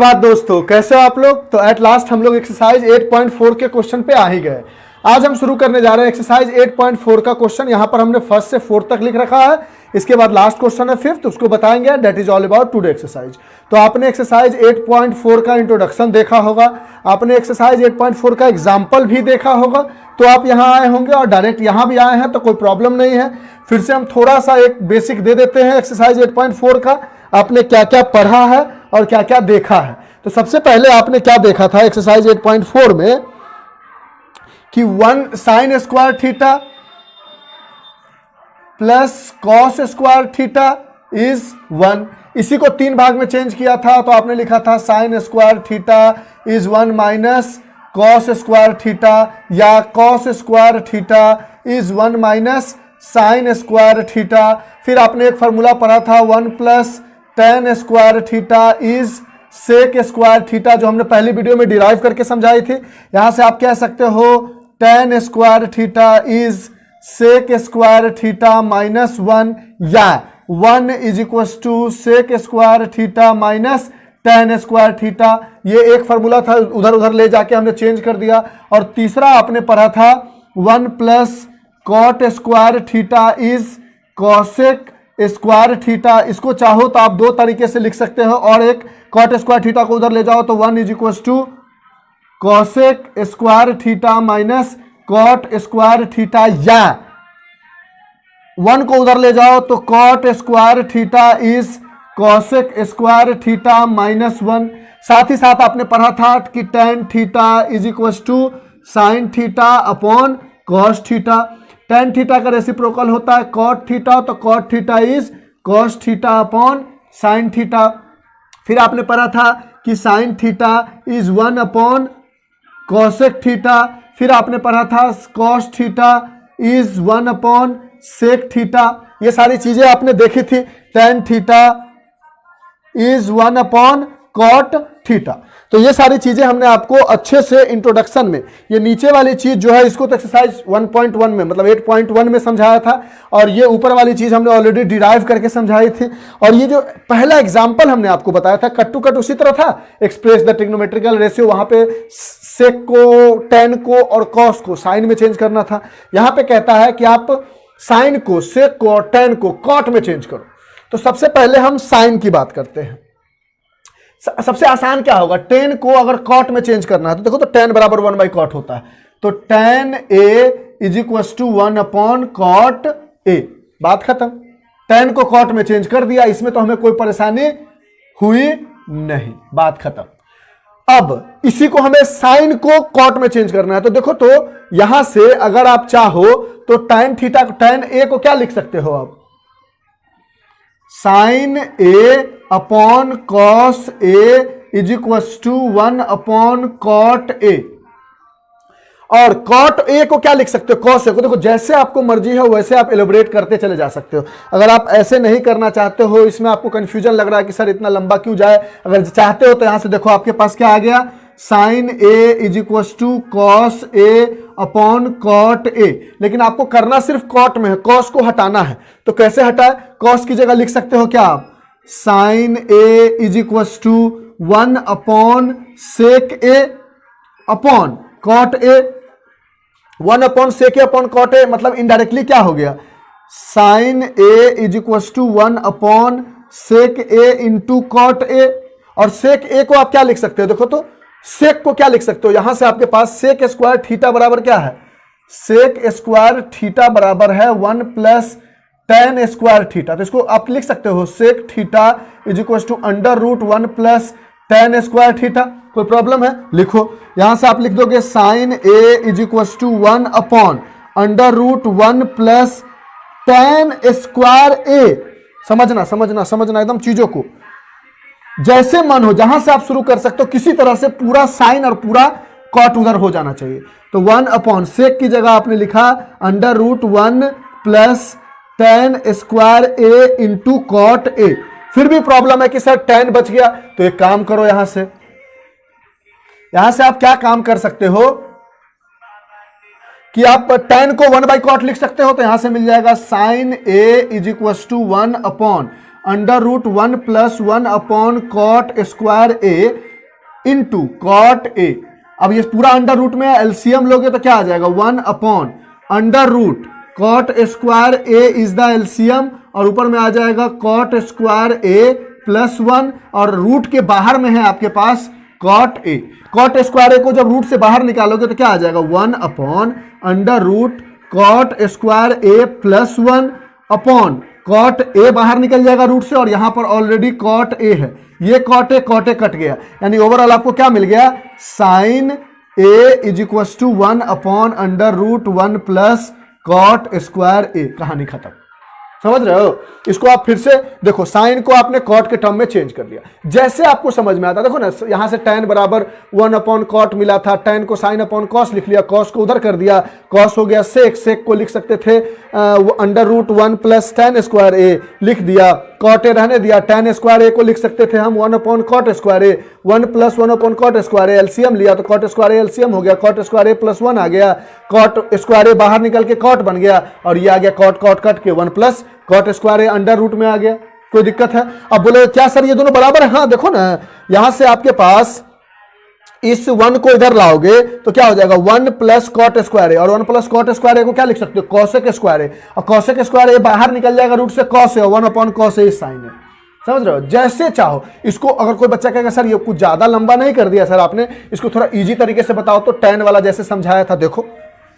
बात दोस्तों, कैसे हो आप लोग। तो एट लास्ट हम लोग एक्सरसाइज 8.4 के क्वेश्चन पे आ ही गए। आज हम शुरू करने जा रहे हैं एक्सरसाइज 8.4 का क्वेश्चन। यहां पर हमने फर्स्ट से फोर्थ तक लिख रखा है। इसके बाद लास्ट क्वेश्चन है फिफ्थ, उसको बताएंगे। That is all about today exercise. तो आपने एक्सरसाइज 8.4 का इंट्रोडक्शन देखा होगा, आपने एक्सरसाइज 8.4 का एग्जाम्पल भी देखा होगा। तो आप यहां आए होंगे और डायरेक्ट यहां भी आए हैं तो कोई प्रॉब्लम नहीं है। फिर से हम थोड़ा सा एक बेसिक दे देते हैं एक्सरसाइज 8.4 का। आपने क्या क्या पढ़ा है और क्या क्या देखा है। तो सबसे पहले आपने क्या देखा था एक्सरसाइज 8.4 में कि 1 sign square theta plus cos square theta is 1। इसी को 3 भाग में चेंज किया था। तो आपने लिखा था sine square theta is 1 minus cos square theta, या cos square theta is 1 minus sine square theta. फिर आपने एक फॉर्मूला पढ़ा था 1 plus tan square theta is sec square theta, जो हमने पहली वीडियो में डिराइव करके समझाई थी। यहां से आप कह सकते हो tan square theta is sec square theta minus 1, या 1 is equal to sec square theta minus tan square theta. ये एक फॉर्मूला था, उधर उधर ले जाके हमने चेंज कर दिया। और तीसरा आपने पढ़ा था 1 plus cot square theta is cosec square theta. इसको चाहो तो आप 2 तरीके से लिख सकते हो, और एक कॉट स्क्वायर थीटा को उधर ले जाओ तो 1 is equal to cosec square theta minus cot square theta, या 1 को उधर ले जाओ तो cot square theta is cosec square theta minus 1। साथ ही साथ आपने पढ़ा था कि tan theta is equal to sin theta upon cos theta. Tan theta का रेसिप्रोकल होता है कॉट थीटा, तो cot theta is cos theta upon sign theta. फिर आपने पढ़ा था कि sign theta is 1 upon cosec theta. फिर आपने पढ़ा था cos theta is 1 upon sec theta. ये सारी चीजें आपने देखी थी। Tan theta is 1 upon cot theta. तो ये सारी चीजें हमने आपको अच्छे से इंट्रोडक्शन में, ये नीचे वाली चीज जो है इसको तो एक्सरसाइज 1.1 में मतलब 8.1 में समझाया था, और ये ऊपर वाली चीज हमने ऑलरेडी डिराइव करके समझाई थी। और ये जो पहला एग्जांपल हमने आपको बताया था कट टू कट उसी तरह था, एक्सप्रेस द ट्रिग्नोमेट्रिकल रेशियो। वहां पे सेक को, टेन को और कॉस को साइन में चेंज करना था। यहां पे कहता है कि आप साइन को, सेक को और टेन को कॉट में चेंज करो। तो सबसे पहले हम साइन की बात करते हैं। सबसे आसान क्या होगा, टेन को अगर कॉट में चेंज करना है तो देखो, तो टेन बराबर 1 बाई कॉट होता है। तो tan A is equal to 1 upon cot A. बात खत्म। टेन को कॉट में चेंज कर दिया, इसमें तो हमें कोई परेशानी हुई नहीं। बात खत्म। अब इसी को हमें साइन को कॉट में चेंज करना है। तो देखो, तो यहां से अगर आप चाहो तो टेन थीटा, टेन ए को क्या लिख सकते हो आप, sin A upon cos A is equal to 1 upon cot A. और कॉट ए को क्या लिख सकते हो, कॉस ए को। देखो, जैसे आपको मर्जी हो वैसे आप एलोबरेट करते चले जा सकते हो। अगर आप ऐसे नहीं करना चाहते हो, इसमें आपको कंफ्यूजन लग रहा है कि सर इतना लंबा क्यों जाए, अगर चाहते हो तो यहां से देखो आपके पास क्या आ गया, sign A is equal to cos A upon cot A. लेकिन आपको करना सिर्फ कॉट में है, कॉस को हटाना है। तो कैसे हटाए, कॉस की जगह लिख सकते हो क्या आप, sin A is equal to 1 upon sec A upon cot A. 1 upon sec A upon cot A मतलब इनडायरेक्टली क्या हो गया, sign A is equal to 1 upon sec A into cot A. और सेक ए को आप क्या लिख सकते हो, देखो तो सेक को क्या लिख सकते हो, यहां से आपके पास सेक स्क्वायर थीटा बराबर क्या है, सेक स्क्वायर थीटा बराबर है 1 प्लस टेन स्क्वायर थीटा। तो इसको आप लिख सकते हो sec theta is equal to under root 1 plus tan square theta. कोई प्रॉब्लम है, लिखो। यहां से आप लिख दोगे sine A is equal to 1 upon under root 1 plus tan square A. समझना समझना समझना एकदम चीजों को, जैसे मन हो जहां से आप शुरू कर सकते हो, किसी तरह से पूरा साइन और पूरा कॉट उधर हो जाना चाहिए। तो 1 अपॉन सेक की जगह आपने लिखा under root 1 plus tan square A into cot A. फिर भी प्रॉब्लम है कि सर टेन बच गया, तो एक काम करो, यहां से आप क्या काम कर सकते हो कि आप टेन को 1 बाई कॉट लिख सकते हो। तो यहां से मिल जाएगा sign A is equal to 1 upon under root 1 plus 1 upon cot square A. Into cot A. अब ये पूरा अंडर रूट में एलसीएम लोगे तो क्या आ जाएगा 1 upon under root cot square A is the LCM, और ऊपर में आ जाएगा कॉट स्क्वायर ए प्लस 1, और रूट के बाहर में है आपके पास cot A. Cot square A को जब रूट से बाहर निकालोगे तो क्या आ जाएगा 1 upon under root cot square A plus 1 upon cot A बाहर निकल जाएगा रूट से, और यहां पर ऑलरेडी कॉट ए है, ये कॉट ए कट गया, यानी ओवरऑल आपको क्या मिल गया sign A is equal to 1 upon under root 1 plus cot square A. कहानी खत्म। समझ रहे हो? इसको आप फिर से देखो, साइन को आपने कॉट के टर्म में चेंज कर दिया, जैसे आपको समझ में आता। देखो ना, यहां से tan बराबर 1 अपॉन कॉट मिला था, tan को साइन अपॉन कॉस लिख लिया, कॉस को उधर कर दिया, कॉस हो गया सेक, सेक को लिख सकते थे under root 1 plus tan square A लिख दिया, कॉट ए रहने दिया, tan स्क्वायर ए को लिख सकते थे हम 1 अपॉन कॉट स्क्वायर ए, 1 प्लस 1 अपॉन कॉट स्क्वायर ए, एलसीएम लिया तो कॉट स्क्वायर ए एलसीएम हो गया, कॉट स्क्वायर ए प्लस 1 आ गया, कॉट स्क्वायर ए बाहर निकल के कॉट बन गया, और ये आ गया कॉट कॉट कट के 1 plus cot square A under root में आ गया। कोई दिक्कत है? अब बोले क्या सर ये दोनों बराबर है? हाँ देखो ना, यहां से आपके पास इस 1 को इधर लाओगे तो क्या हो जाएगा 1 प्लस कॉट स्क्वायर ए, और 1 प्लस कॉट स्क्वायर ए को क्या लिख सकते हो कॉसेक स्क्वायर ए, और कॉसेक स्क्वायर ए बाहर निकल जाएगा रूट से कॉस है, 1 अपॉन कॉस ए साइन है। समझ रहे हो? जैसे चाहो इसको। अगर कोई बच्चा कहेगा सर ये कुछ ज्यादा लंबा नहीं कर दिया सर आपने, इसको थोड़ा इजी तरीके से बताओ, तो tan वाला जैसे समझाया था देखो,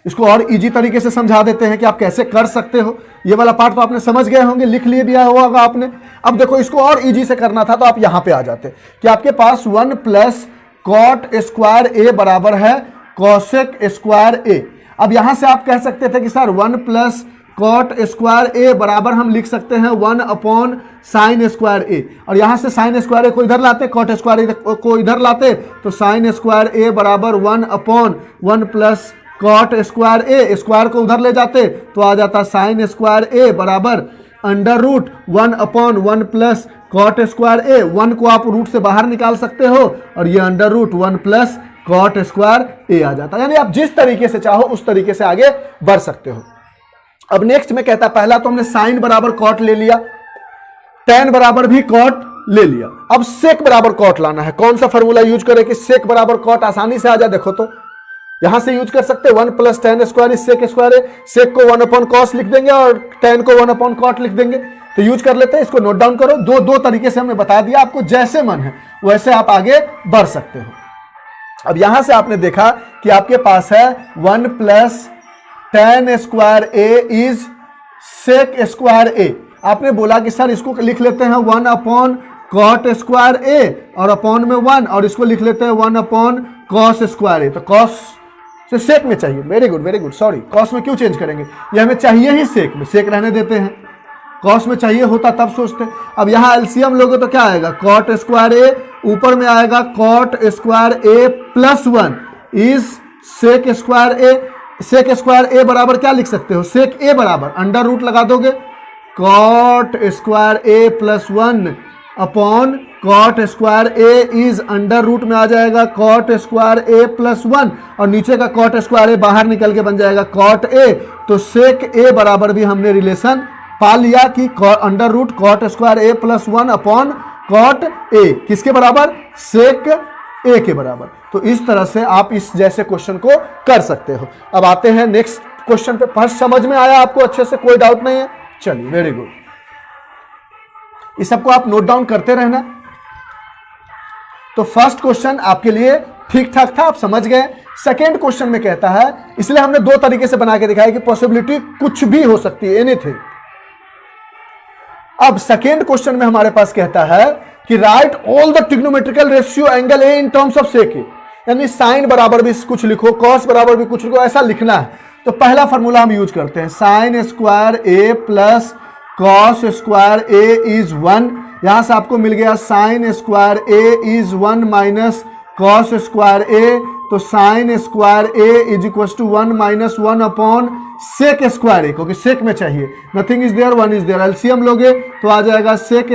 इसको और इजी तरीके से समझा देते हैं कि आप कैसे कर सकते हो। ये वाला पार्ट तो आपने समझ गए होंगे, लिख लिए भी होगा आपने। अब देखो इसको और इजी से करना था तो आप यहां पे आ जाते कि आपके पास 1 प्लस कॉट स्क्वायर ए बराबर है कॉसेक स्क्वायर ए। अब यहां से आप कह सकते थे कि sir 1 plus cot square A बराबर हम लिख सकते हैं 1 अपॉन साइन स्क्वायर ए, और यहां से साइन स्क्वायर ए को इधर लाते, कॉट स्क्वायर ए को इधर लाते, तो साइन स्क्वायर ए बराबर 1 अपॉन 1 प्लस कॉट स्क्वायर ए, स्क्वायर को उधर ले जाते तो आ जाता साइन स्क्वायर ए बराबर under root 1 upon 1 plus cot square ए। 1 को आप रूट से बाहर निकाल सकते हो, और ये under root 1 plus cot square A आ जाता। यानी आप जिस तरीके से चाहो उस तरीके से आगे बढ़ सकते हो। अब नेक्स्ट में कहता है, पहला तो हमने साइन बराबर कॉट ले लिया, tan बराबर भी कॉट ले लिया, अब सेक बराबर कॉट लाना है। कौन सा फॉर्मूला यूज करें कि सेक बराबर कॉट आसानी से आ जाए? देखो तो यहां से यूज कर सकते हैं 1 plus tan square is sec square है, सेक को 1 अपॉन कॉस लिख देंगे और tan को 1 अपॉन कॉट लिख देंगे। तो यूज कर लेते हैं, इसको नोट डाउन करो। दो तरीके से हमने बता दिया, आपको जैसे मन है वैसे आप आगे बढ़ सकते हो। अब यहां से आपने देखा कि आपके पास है 1 plus tan square A is sec square A. आपने बोला कि सर इसको लिख लेते हैं 1 अपॉन कॉट स्क्वायर ए और अपॉन में 1, और इसको लिख लेते हैं 1 अपॉन कॉस स्क्वायर ए। तो कॉस से सेक में चाहिए, वेरी गुड, सॉरी, कॉस में क्यों चेंज करेंगे, ये हमें चाहिए ही सेक में, सेक रहने देते हैं। कॉस में चाहिए होता तब सोचते। अब यहां एलसीएम लोगे तो क्या आएगा कॉट स्क्वायर ए, ऊपर में आएगा cot square A plus 1 is sec square A. Sec square A बराबर क्या लिख सकते हो, सेक ए बराबर अंडर रूट लगा दोगे cot square A plus 1 upon cot square A is under root में आ जाएगा कॉट स्क्वायर ए प्लस 1, और नीचे का कॉट स्क्वायर ए बाहर निकल के बन जाएगा कॉट ए। तो सेक ए बराबर भी हमने रिलेशन पा लिया कि under root cot square A plus 1 upon cot A किसके बराबर, सेक ए के बराबर। तो इस तरह से आप इस जैसे क्वेश्चन को कर सकते हो। अब आते हैं नेक्स्ट क्वेश्चन पे। फर्स्ट समझ में आया आपको अच्छे से, कोई डाउट नहीं है? चलिए, वेरी गुड। इस सबको आप नोट डाउन करते रहना। तो फर्स्ट क्वेश्चन आपके लिए ठीक ठाक था, आप समझ गए। सेकेंड क्वेश्चन में कहता है, इसलिए हमने दो तरीके से बना के दिखाया कि पॉसिबिलिटी कुछ भी हो सकती है, एनीथिंग। अब सेकेंड क्वेश्चन में हमारे पास कहता है कि right all the trigonometrical ratio angle A in terms of sec A, यानी साइन बराबर भी कुछ लिखो, कॉस बराबर भी कुछ लिखो, ऐसा लिखना है। तो पहला फॉर्मूला हम यूज करते हैं, sine square A plus cos square A is 1। यहां से आपको मिल गया sine square A is 1 minus cos square A. तो sine square A is equal to 1 minus 1 upon sec square A, क्योंकि सेक में चाहिए, nothing is there, 1 is there. LCM लोगे तो आ जाएगा सेक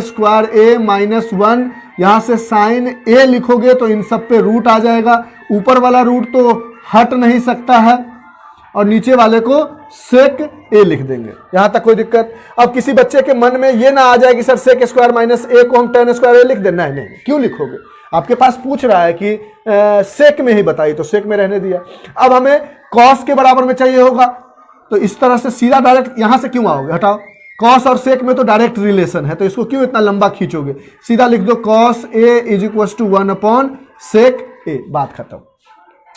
स्क्वायर ए माइनस 1। यहां से साइन ए लिखोगे तो इन सब पे रूट आ जाएगा, ऊपर वाला रूट तो हट नहीं सकता है, और नीचे वाले को सेक ए लिख देंगे। यहां तक कोई दिक्कत? अब किसी बच्चे के मन में ये ना आ जाए कि सर सेक स्क्वायर माइनस ए को हम tan स्क्वायर ए लिख दें। नहीं नहीं, क्यों लिखोगे? आपके पास पूछ रहा है कि सेक में ही बताइए, तो सेक में रहने दिया। अब हमें कॉस के बराबर में चाहिए होगा, तो इस तरह से सीधा डायरेक्ट यहां से क्यों आओगे? हटाओ, कॉस और सेक में तो डायरेक्ट रिलेशन है, तो इसको क्यों इतना लंबा खींचोगे? सीधा लिख दो cos A is equal to 1 upon sec A, बात खत्म।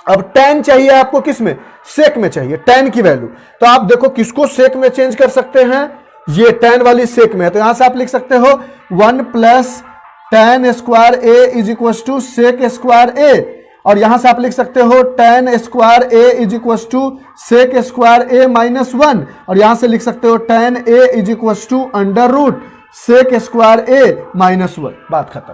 अब tan चाहिए आपको, किस में? सेक में चाहिए tan की वैल्यू। तो आप देखो किसको सेक में चेंज कर सकते हैं, ये tan वाली सेक में है, तो यहां से आप लिख सकते हो 1 plus tan square A is equal to sec square ए, और यहां से आप लिख सकते हो tan square A is equal to sec square A minus 1, और यहां से लिख सकते हो tan A is equal to under root sec square A minus 1, बात खत्म।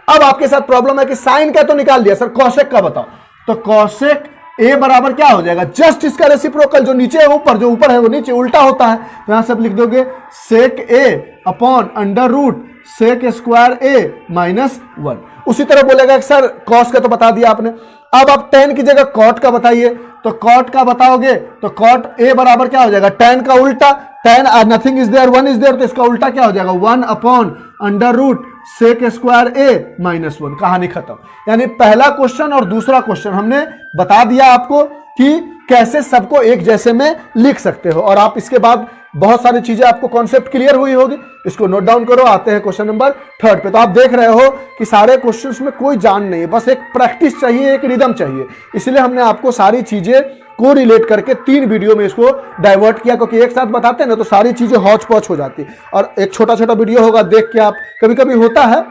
अब आपके साथ प्रॉब्लम है कि साइन का तो निकाल दिया, सर कॉसेक का बताओ। तो कॉसेक ए बराबर क्या हो जाएगा? जस्ट इसका रेसिप्रोकल, जो नीचे है ऊपर, जो ऊपर है वो नीचे, उल्टा होता है। तो यहां से आप लिख दोगे sec A upon under root sec square A minus 1। उसी तरह बोलेगा कि सर कॉस का तो बता दिया आपने, अब आप tan की जगह कॉट का बताइए। तो कॉट का बताओगे तो कॉट ए बराबर क्या हो जाएगा? tan का उल्टा, tan nothing is there, 1 is there, तो इसका उल्टा क्या हो जाएगा? 1 upon under root sec square ए माइनस 1। कहानी खत्म। यानी पहला क्वेश्चन और दूसरा क्वेश्चन हमने बता दिया आपको कि कैसे सबको एक जैसे में लिख सकते हो, और आप इसके बाद बहुत सारी चीजें आपको कॉन्सेप्ट क्लियर हुई होगी। इसको नोट डाउन करो। आते हैं क्वेश्चन नंबर 3 पे। तो आप देख रहे हो कि सारे क्वेश्चंस में कोई जान नहीं है, बस एक प्रैक्टिस चाहिए, एक रिदम चाहिए। इसलिए हमने आपको सारी चीजें को रिलेट करके 3 वीडियो में इसको डाइवर्ट किया, क्योंकि एक साथ बताते हैं ना तो सारी चीजें हौच पौच हो जाती, और एक छोटा छोटा वीडियो होगा देख के आप, कभी कभी होता है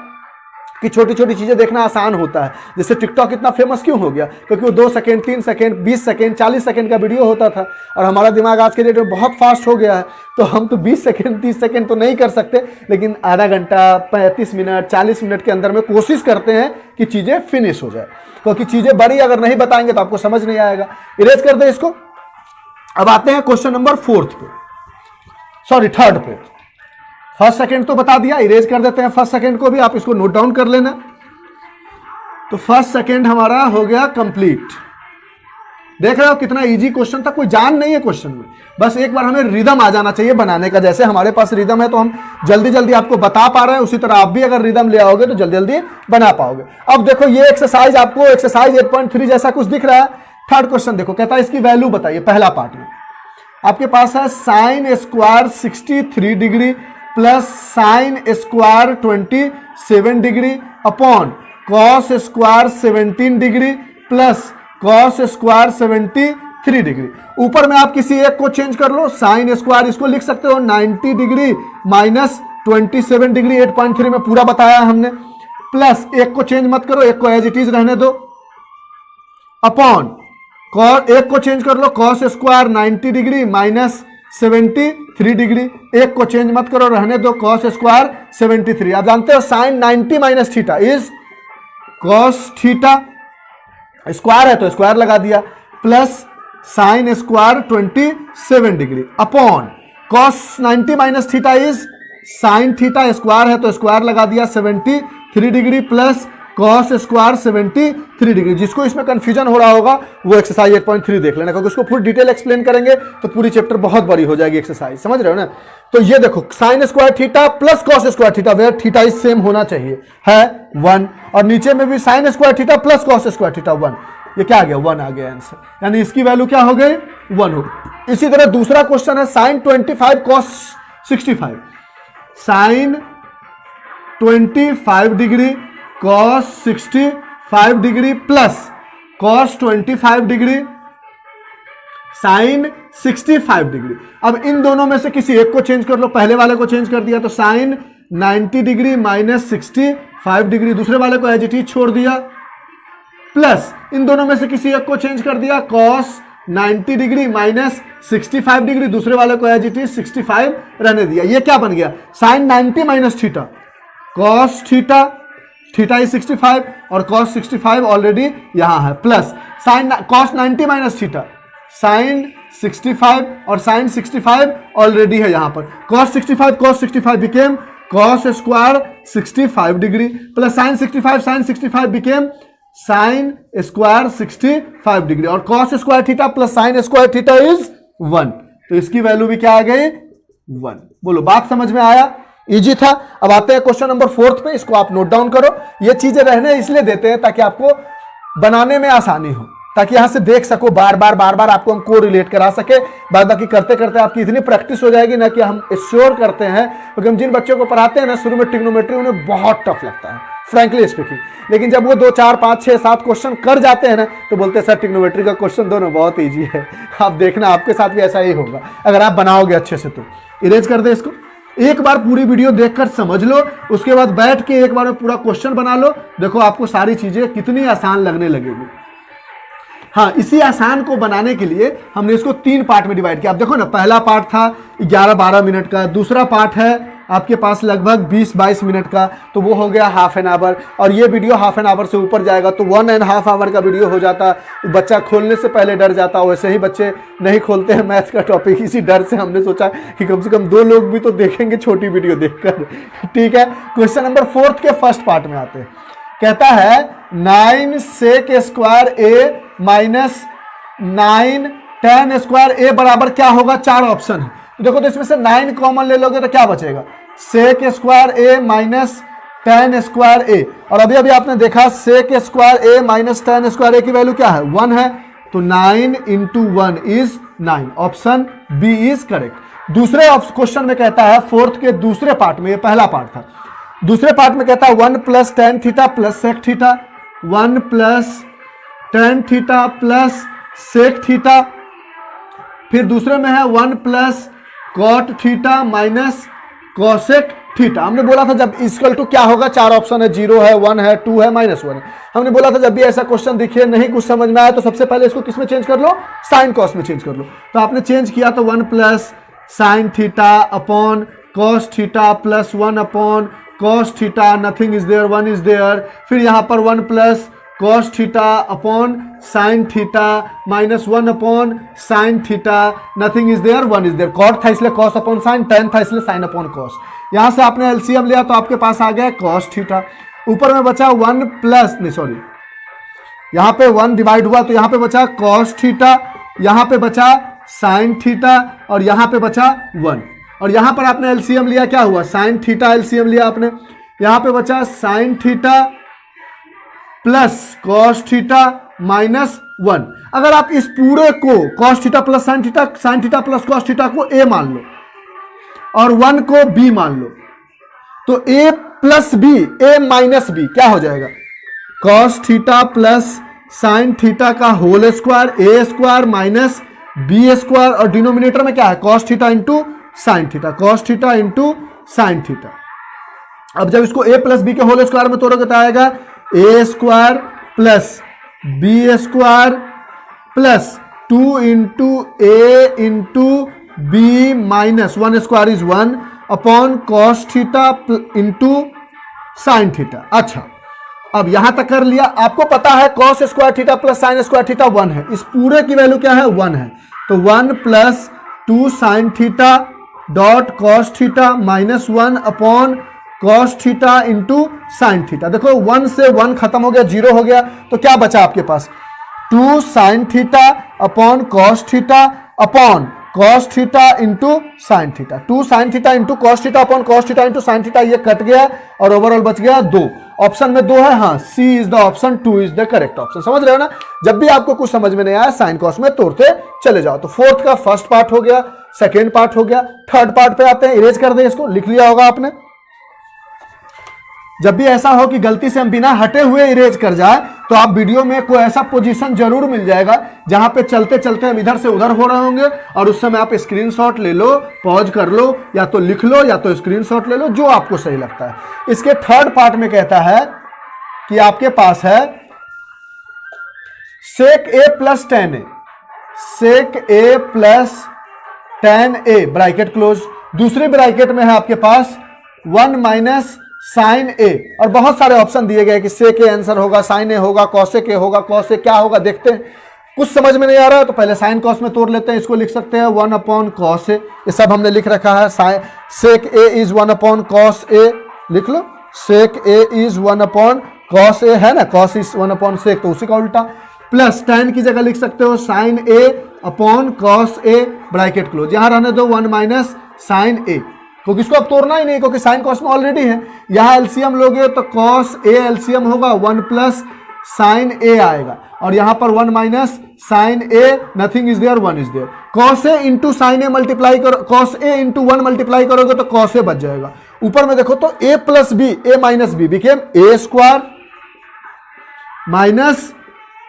कि छोटी छोटी चीजें देखना आसान होता है। जैसे टिकटॉक इतना फेमस क्यों हो गया? क्योंकि वो 2 सेकंड 3 सेकंड 20 सेकंड 40 सेकंड का वीडियो होता था, और हमारा दिमाग आज के डेट में बहुत फास्ट हो गया है, तो हम तो 20 सेकंड 30 सेकंड तो नहीं कर सकते, लेकिन आधा घंटा 35 मिनट 40 मिनट के अंदर में कोशिश करते हैं कि चीजें फिनिश हो जाए, क्योंकि चीजें बड़ी अगर नहीं बताएंगे तो आपको समझ नहीं आएगा। इरेज कर दे इसको। अब आते हैं क्वेश्चन नंबर 4 पे, सॉरी 3 पे। फर्स्ट सेकंड तो बता दिया, इरेज कर देते हैं फर्स्ट सेकंड को भी, आप इसको नोट डाउन कर लेना। तो फर्स्ट सेकंड हमारा हो गया कंप्लीट। देख रहे हो कितना इजी क्वेश्चन था, कोई जान नहीं है क्वेश्चन में, बस एक बार हमें रिदम आ जाना चाहिए बनाने का। जैसे हमारे पास रिदम है तो हम जल्दी जल्दी आपको बता पा रहे हैं, उसी तरह आप भी अगर रिदम ले आओगे तो जल्दी जल्दी बना पाओगे। अब देखो ये एक्सरसाइज आपको एक्सरसाइज 8.3 जैसा कुछ दिख रहा है। 3rd क्वेश्चन देखो, कहता है इसकी वैल्यू बताइए। पहला पार्ट में आपके पास है sine square 63 degree plus sine square 27 degree upon cos square 17 degree plus cos square 73 degree. ऊपर में आप किसी एक को चेंज कर लो। साइन स्क्वायर इसको लिख सकते हो 90 डिग्री माइनस 27 डिग्री, 8.3 में पूरा बताया हमने, प्लस एक को चेंज मत करो, एक को एज इट इज रहने दो, अपॉन एक को चेंज कर लो cos square 90 degree minus 73 degree, एक को चेंज मत करो, रहने दो कॉस स्क्वायर 73। आप जानते हो sine 90 minus theta is cos theta, square है तो स्क्वायर लगा दिया, plus sine square 27 degree upon cos 90 minus theta is sine theta, square है तो स्क्वायर लगा दिया 73 degree plus cos square 73 degree. जिसको इसमें कंफ्यूजन हो रहा होगा वो एक्सरसाइज 8.3 देख लेना, क्योंकि उसको फुल डिटेल एक्सप्लेन करेंगे तो पूरी चैप्टर बहुत बड़ी हो जाएगी एक्सरसाइज, समझ रहे हो ना। तो ये देखो sine square theta plus cos square theta, where theta is same होना चाहिए, है 1, और नीचे में भी sine square theta plus cos square theta 1, ये क्या आ गया? 1 आ गया आंसर, यानी इसकी वैल्यू क्या हो गई? 1 हो। इसी तरह दूसरा क्वेश्चन है sine 25 cos 65, sine 25 degree cos 65 degree plus cos 25 degree sine 65 degree. अब इन दोनों में से किसी एक को चेंज कर लो। पहले वाले को चेंज कर दिया तो साइन 90 डिग्री माइनस 65 डिग्री, दूसरे वाले को एज इट इज छोड़ दिया, प्लस इन दोनों में से किसी एक को चेंज कर दिया कॉस 90 डिग्री माइनस 65 डिग्री, दूसरे वाले को एज इट इज 65 रहने दिया। ये क्या बन गया? Sine 90 minus theta cos theta, theta is 65 और कॉस 65 ऑलरेडी यहां है, plus sine cos 90 minus theta sine 65 और साइन 65 ऑलरेडी है यहां पर, cos 65 became cos square 65 degree plus sine 65 became sine square 65 degree, और cos square theta plus sine square theta is 1, तो इसकी वैल्यू भी क्या आ गई 1। बोलो बात समझ में आया? इजी था। अब आते हैं क्वेश्चन नंबर 4 पे, इसको आप नोट डाउन करो। ये चीजें रहने इसलिए देते हैं ताकि आपको बनाने में आसानी हो, ताकि यहां से देख सको बार बार आपको हम को रिलेट करा सके। बाद बाकी करते करते आपकी इतनी प्रैक्टिस हो जाएगी ना कि हम श्योर करते हैं, क्योंकि हम जिन बच्चों को पढ़ाते हैं ना शुरू में ट्रिग्नोमेट्री उन्हें बहुत टफ लगता है फ्रैंकली स्पीकिंग, लेकिन जब वो 2 4 5 6 7 क्वेश्चन कर जाते हैं ना तो बोलते हैं सर ट्रिग्नोमेट्री का क्वेश्चन दो ना, बहुत ईजी है। आप देखना आपके साथ भी ऐसा ही होगा अगर आप बनाओगे अच्छे से। तो इरेज कर दे इसको, एक बार पूरी वीडियो देखकर समझ लो, उसके बाद बैठ के एक बार में पूरा क्वेश्चन बना लो। देखो आपको सारी चीजें कितनी आसान लगने लगेगी। हाँ, इसी आसान को बनाने के लिए हमने इसको 3 पार्ट में डिवाइड किया। आप देखो ना, पहला पार्ट था 11-12 मिनट का, दूसरा पार्ट है आपके पास लगभग 20-22 मिनट का, तो वो हो गया हाफ एन आवर, और ये वीडियो हाफ एन आवर से ऊपर जाएगा तो 1.5 आवर का वीडियो हो जाता। बच्चा खोलने से पहले डर जाता, वैसे ही बच्चे नहीं खोलते हैं मैथ का टॉपिक, इसी डर से हमने सोचा कि कम से कम 2 लोग भी तो देखेंगे छोटी वीडियो देखकर। ठीक है, क्वेश्चन नंबर 4 के फर्स्ट पार्ट में आते हैं। कहता है 9 सेक square A minus 9 tan square A बराबर क्या होगा? 4 ऑप्शन है। तो देखो, तो इसमें से 9 कॉमन ले लोगे तो क्या बचेगा? सेक स्क्वायर ए माइनस tan स्क्वायर ए, और अभी अभी आपने देखा सेक स्क्वायर ए माइनस tan स्क्वायर ए की वैल्यू क्या है? 1 है, तो 9 × 1 is 9, option B is correct. दूसरे क्वेश्चन में कहता है 4th के दूसरे पार्ट में, ये पहला पार्ट था, दूसरे पार्ट में कहता है 1 + tan theta plus sec theta, 1 + tan theta plus sec theta, फिर दूसरे में है 1 + cot theta minus cosec theta. हमने बोला था जब इक्वल टू क्या होगा, 4 ऑप्शन है, 0 है, 1 है, 2 है, -1 है। हमने बोला था जब भी ऐसा क्वेश्चन दिखे नहीं कुछ समझ में आया तो सबसे पहले इसको किस में चेंज कर लो? साइन कॉस में चेंज कर लो। तो आपने चेंज किया तो 1 + sin theta upon cos theta plus 1 upon cos theta, nothing is there, 1 is there. फिर यहां पर 1 + cos theta upon sin theta minus 1 upon sin theta, nothing is there, 1 is there. cot था इसलिए cos अपॉन sin, tan था इसलिए sin upon cos। यहां से आपने एलसीएम लिया तो आपके पास आ गया cos थीटा। ऊपर में बचा 1 + नहीं सॉरी, यहां पे 1 डिवाइड हुआ तो यहां पे बचा cos थीटा, यहां पे बचा sin थीटा, और यहां पे बचा 1। और यहां पर आपने एलसीएम लिया, क्या हुआ? sin थीटा एलसीएम लिया आपने, यहां पे बचा sin theta plus cos theta minus 1। अगर आप इस पूरे को cos theta plus sin theta plus cos theta को a मान लो और 1 को b मान लो, तो a + b, a - b क्या हो जाएगा? cos theta plus sin theta का whole square, a square minus b square, और डिनोमिनेटर में क्या है? cos theta into sin theta, cos theta into sin theta. अब जब इसको a + b के होल स्क्वायर में तोड़ोगे तो आएगा a square plus b square plus 2 × a into b minus 1 square is 1 upon cos theta into sin theta. अच्छा, अब यहां तक कर लिया। आपको पता है cos square theta plus sin square theta 1 है, इस पूरे की वैल्यू क्या है? 1 है, तो 1 + 2 sin theta dot cos theta minus 1 upon cos theta into sin theta. देखो 1 से 1 खत्म हो गया, 0 हो गया, तो क्या बचा आपके पास? 2 sin theta upon cos theta upon cos theta into sin theta, 2 sin theta into cos theta upon cos theta into sin theta, ये कट गया और ओवरऑल बच गया 2। ऑप्शन में 2 है, हाँ, C is the option, 2 is the correct option. समझ रहे हो ना? जब भी आपको कुछ समझ में नहीं आया साइन कॉस में तोड़ते चले जाओ। तो 4th का फर्स्ट पार्ट हो गया, सेकेंड पार्ट हो गया, थर्ड पार्ट पे आते हैं। इरेज कर दे इसको, लिख लिया होगा आपने। जब भी ऐसा हो कि गलती से हम बिना हटे हुए इरेज कर जाए तो आप वीडियो में कोई ऐसा पोजीशन जरूर मिल जाएगा जहां पे चलते चलते हम इधर से उधर हो रहे होंगे, और उस समय आप स्क्रीनशॉट ले लो, पॉज कर लो, या तो लिख लो या तो स्क्रीनशॉट ले लो, जो आपको सही लगता है। इसके थर्ड पार्ट में कहता है कि आपके पास है sec a plus tan a, sec a plus tan a bracket close, दूसरे ब्रैकेट में है आपके पास 1 माइनस साइन ए, और बहुत सारे ऑप्शन दिए गए कि सेक ए आंसर होगा, साइन ए होगा, कॉसेक ए होगा, कॉस ए क्या होगा देखते हैं। कुछ समझ में नहीं आ रहा है तो पहले साइन कॉस में तोड़ लेते हैं। इसको लिख सकते हैं 1 अपॉन कॉस ए, ये सब हमने लिख रखा है। सेक ए इज 1 अपॉन कॉस ए, लिख लो, सेक ए इज 1 अपॉन कॉस ए है ना, कॉस इज 1/sec, तो उसी का उल्टा, प्लस tan की जगह लिख सकते हो sin a upon cos a, bracket close, यहां रहने दो 1 माइनस साइन ए, क्योंकि इसको अब तोड़ना ही नहीं, क्योंकि साइन कॉस में ऑलरेडी है। यहां एलसीएम लोगे तो कॉस ए एलसीएम होगा 1 प्लस साइन ए आएगा, और यहां पर 1 minus sine A, nothing is there, 1 is there. Cos A into sine A multiply करो, कॉस ए इंटू 1 मल्टीप्लाई करोगे तो कॉस ए बच जाएगा। ऊपर में देखो तो ए प्लस बी, ए माइनस बी बिकेम ए स्क्वायर माइनस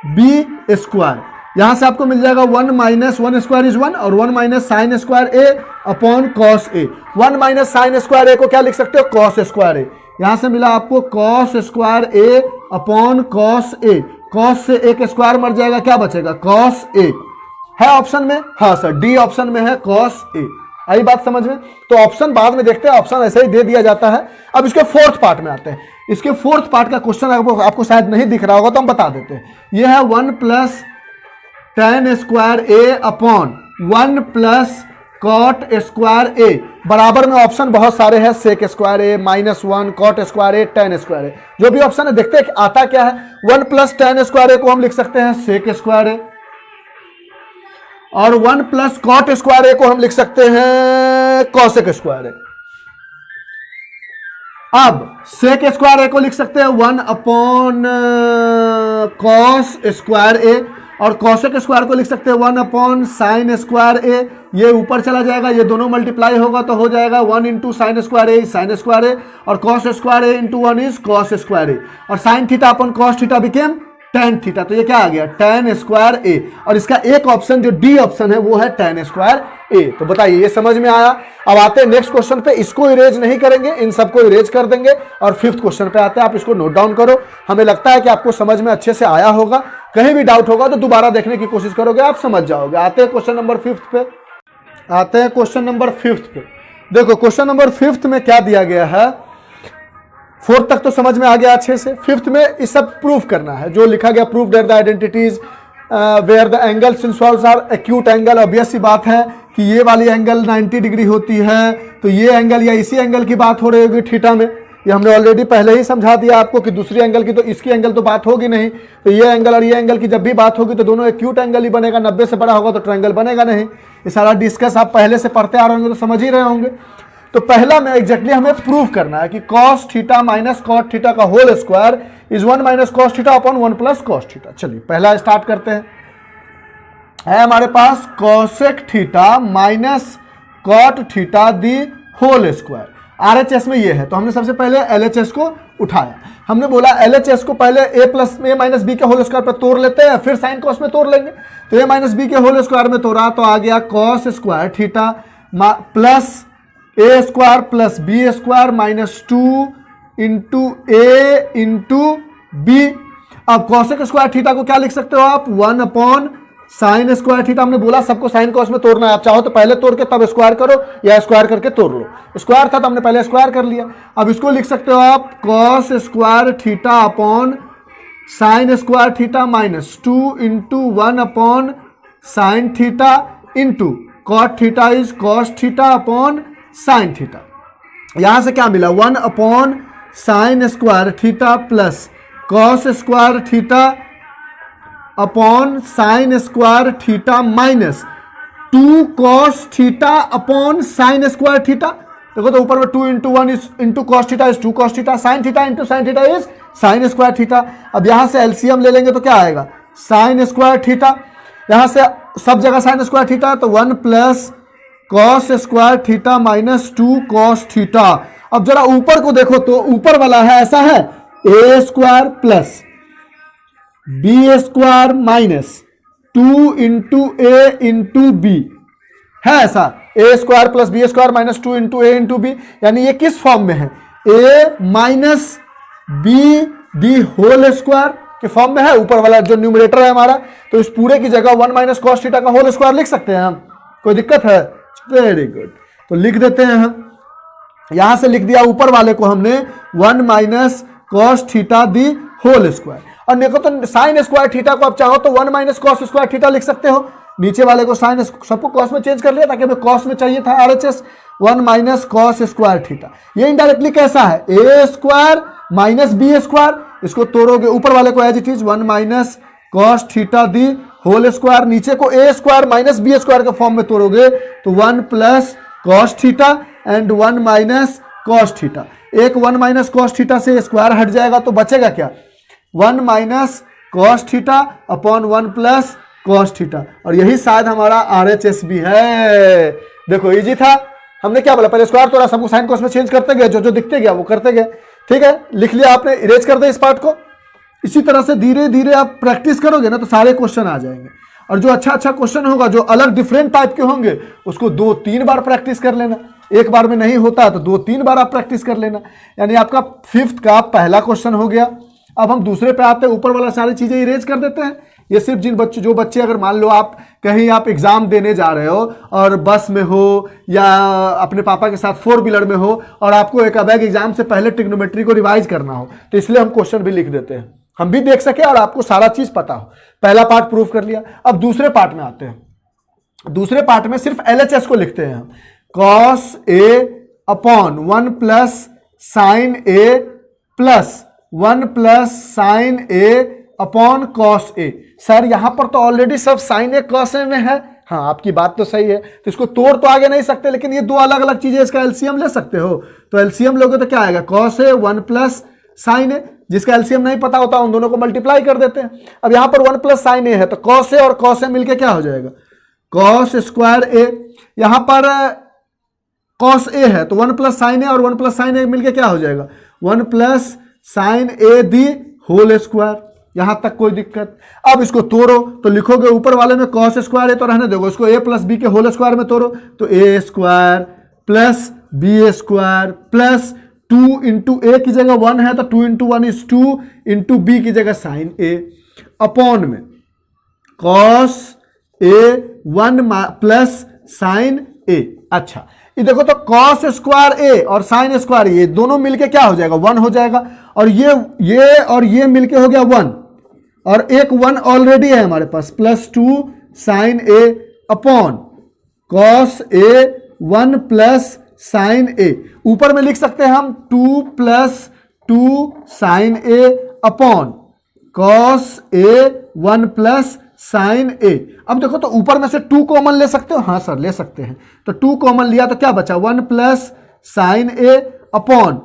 बी स्क्वायर, यहां से आपको मिल जाएगा 1 माइनस 1 स्क्वायर इज 1, और 1 minus sine square a upon cos a. 1 minus sine square A को क्या लिख सकते हो, कॉस स्क्वायर ए, यहां से मिला आपको cos square a upon cos a, cos से ए के स्क्वायर मर जाएगा, क्या बचेगा, कॉस ए। है ऑप्शन में, हाँ सर डी ऑप्शन में है कॉस ए। आई बात समझ में? तो ऑप्शन बाद में देखते हैं, ऑप्शन ऐसे ही दे दिया जाता है। अब इसके फोर्थ पार्ट में आते हैं। इसके फोर्थ पार्ट का क्वेश्चन आपको शायद नहीं दिख रहा होगा तो हम बता देते हैं। यह है 1 plus tan square a upon 1 plus cot square A, बराबर में ऑप्शन बहुत सारे हैं, सेक स्क्वायर ए, -1, कॉट स्क्वायर ए, tan स्क्वायर ए, जो भी ऑप्शन है देखते हैं कि आता क्या है। 1 प्लस tan स्क्वायर ए को हम लिख सकते हैं सेक स्क्वायर ए, और 1 प्लस कॉट स्क्वायर ए को हम लिख सकते हैं कॉसेक स्क्वायर ए। अब सेक स्क्वायर ए को लिख सकते हैं 1 अपॉन कॉस स्क्वायर ए, और कॉसेक स्क्वायर को लिख सकते हैं 1 अपॉन साइन स्क्वायर ए। ये ऊपर चला जाएगा, ये दोनों मल्टीप्लाई होगा तो हो जाएगा 1 into sine square A sine square ए, और cos square A into 1 is cos square ए, और sine theta upon cos theta became tan theta, तो ये क्या आ गया, tan स्क्वायर ए। और इसका एक ऑप्शन जो डी ऑप्शन है वो है tan स्क्वायर ए। तो बताइए ये समझ में आया। अब आते हैं नेक्स्ट क्वेश्चन पे, इसको इरेज नहीं करेंगे, इन सबको इरेज कर देंगे, और फिफ्थ क्वेश्चन पे आते हैं। आप इसको नोट डाउन करो, हमें लगता है कि आपको समझ में अच्छे से आया होगा। कहीं भी डाउट होगा तो दोबारा देखने की कोशिश करोगे, आप समझ जाओगे। आते हैं क्वेश्चन नंबर फिफ्थ पे, आते हैं क्वेश्चन नंबर फिफ्थ पे। देखो क्वेश्चन नंबर फिफ्थ में क्या दिया गया है, फोर्थ तक तो समझ में आ गया अच्छे से। फिफ्थ में इस सब प्रूफ करना है, जो लिखा गया proof that the identities where the angles involves are acute angle. Obvious सी बात है कि ये वाली एंगल 90 डिग्री होती है, तो ये एंगल या इसी एंगल की बात हो रही होगी थीटा में। ये हमने ऑलरेडी पहले ही समझा दिया आपको कि दूसरी एंगल की तो इसकी एंगल तो बात होगी नहीं, तो ये एंगल और ये एंगल की जब भी बात होगी तो दोनों एक्यूट एंगल ही बनेगा। 90 से बड़ा होगा तो ट्रायंगल बनेगा नहीं। ये सारा डिस्कस आप पहले से पढ़ते आ रहे होंगे तो समझ ही रहे होंगे। तो पहला में एग्जैक्टली हमें प्रूव करना है कि cos theta minus cot theta का whole square is 1 minus cos theta upon 1 plus cos theta. चलिए पहला स्टार्ट करते हैं। है हमारे पास cosec theta minus cot theta the whole square. RHS में ये है, तो हमने सबसे पहले एलएचएस को उठाया। हमने बोला एलएचएस को पहले ए प्लस ए माइनस बी के होल स्क्वायर पर तोड़ लेते हैं, फिर साइन कॉस में तोड़ लेंगे। तो ए माइनस बी के होल स्क्वायर में तोड़ा तो आ गया cos square theta plus A square plus B square minus 2 into A into B. अब कॉसेक स्क्वायर थीटा को क्या लिख सकते हो आप, 1 अपॉन साइन स्क्वायर थीटा। हमने बोला सबको साइन कॉस में तोड़ना है, आप चाहो तो पहले तोड़ के तब स्क्वायर करो या स्क्वायर करके तोड़ लो। स्क्वायर था तो हमने पहले स्क्वायर कर लिया। अब इसको लिख सकते हो आप cos square theta upon sine square theta minus 2 into 1 upon sign theta into cot theta is cos theta upon sign theta. यहां से क्या मिला, 1 upon sine square theta plus cos square theta upon sine square theta minus 2 cos theta upon sine square theta. देखो तो ऊपर में 2 into 1 is into cos theta is 2 cos theta, sine theta into sine theta is sine square theta. अब यहां से LCM ले लेंगे तो क्या आएगा, साइन स्क्वायर थीटा। यहां से सब जगह साइन स्क्वायर थीटा, तो 1 plus cos square theta minus 2 cos theta. अब जरा ऊपर को देखो तो ऊपर वाला है ऐसा है, ए square plus B square minus 2 into ए इंटू बी है ऐसा, a square plus B square minus 2 into A into b. यानी ये किस फॉर्म में है, a minus b the whole square के फॉर्म में है। ऊपर वाला जो न्यूमरेटर है हमारा, तो इस पूरे की जगह 1 माइनस कॉस थीटा का होल स्क्वायर लिख सकते हैं हम, कोई दिक्कत है? वेरी गुड, तो लिख देते हैं हम। यहां से लिख दिया ऊपर वाले को हमने 1 minus cos theta the whole square, और देखो तो साइन स्क्वायर थीटा को आप चाहो तो 1 माइनस कॉस स्क्वायर थीटा लिख सकते हो। नीचे वाले को साइन, सबको कॉस में चेंज कर लिया ताकि हमें कॉस में चाहिए था RHS. 1 minus cos square theta, ये इनडायरेक्टली कैसा है, ए स्क्वायर माइनस बी स्क्वायर, इसको तोड़ोगे ऊपर वाले को as it is 1 minus cos theta the whole square, नीचे को A square minus B square के फॉर्म में तोड़ोगे तो 1 plus cos theta and 1 minus cos theta. एक 1 माइनस कॉस थीटा से स्क्वायर हट जाएगा तो बचेगा क्या, 1 minus cos theta upon 1 plus cos theta. और यही शायद हमारा RHS भी है। देखो इजी था, हमने क्या बोला, पहले स्क्वायर तोड़ा, सबको साइन कॉस में चेंज करते गए, जो जो दिखते गया वो करते गए। ठीक है, लिख लिया आपने, इरेज कर दे इस पार्ट को। इसी तरह से धीरे धीरे आप प्रैक्टिस करोगे ना तो सारे क्वेश्चन आ जाएंगे। और जो अच्छा अच्छा क्वेश्चन होगा, जो अलग डिफरेंट टाइप के होंगे, उसको 2-3 बार प्रैक्टिस कर लेना। एक बार में नहीं होता तो 2-3 बार आप प्रैक्टिस कर लेना। यानी आपका 5th का पहला क्वेश्चन हो गया। अब हम दूसरे पे आते हैं, ऊपर वाला सारी चीजें इरेज कर देते हैं। ये सिर्फ जो बच्चे अगर मान लो आप कहीं आप एग्जाम देने जा रहे हो और बस में हो या अपने पापा के साथ 4 व्हीलर में हो और आपको एक अबैग एग्जाम से पहले ट्रिग्नोमेट्री को रिवाइज करना हो, तो इसलिए हम क्वेश्चन भी लिख देते हैं, हम भी देख सके और आपको सारा चीज पता हो। पहला पार्ट प्रूफ कर लिया। अब दूसरे पार्ट में आते हैं। दूसरे पार्ट में सिर्फ LHS को लिखते हैं हम, cos A upon 1 plus sine A plus 1 plus sine A upon cos A. Sir यहां पर तो ऑलरेडी सब साइन ए कॉस ए में है। हाँ, आपकी बात तो सही है, तो इसको तोड़ तो आगे नहीं सकते, लेकिन ये दो अलग अलग चीजें, इसका एलसीएम ले सकते हो। तो एलसीएम लोगे तो क्या आएगा, कॉस ए 1 प्लस साइन ए। जिसका एलसीएम नहीं पता होता उन दोनों को मल्टीप्लाई कर देते हैं। अब यहां पर 1 प्लस साइन ए है तो कॉस ए और कॉस ए मिलके क्या हो जाएगा, कॉस स्क्वायर ए। यहां पर कॉस ए है तो 1 प्लस साइन ए और 1 प्लस साइन ए मिलके क्या हो जाएगा, 1 plus sine A the whole square. यहां तक कोई दिक्कत। अब इसको तोड़ो तो लिखोगे ऊपर वाले में कॉस स्क्वायर है तो रहने दोगे, इसको ए प्लस बी के होल स्क्वायर में तोड़ो तो a square plus B square plus 2 into a की जगह 1 है तो 2 इंटू 1 इज 2 इंटू बी की जगह साइन ए अपॉन में कॉस ए 1 प्लस साइन ए। अच्छा ये देखो तो कॉस स्क्वायर ए और साइन स्क्वायर ए दोनों मिलके क्या हो जाएगा, 1 हो जाएगा। और ये मिलके हो गया 1 और एक 1 ऑलरेडी है हमारे पास, plus 2 sine A upon cos a 1 plus sine ए। ऊपर में लिख सकते हैं हम 2 plus 2 sine A upon cos a 1 plus sine ए। अब देखो तो ऊपर में से 2 कॉमन ले सकते हो, हाँ सर ले सकते हैं। तो 2 कॉमन लिया तो क्या बचा, 1 plus sine A upon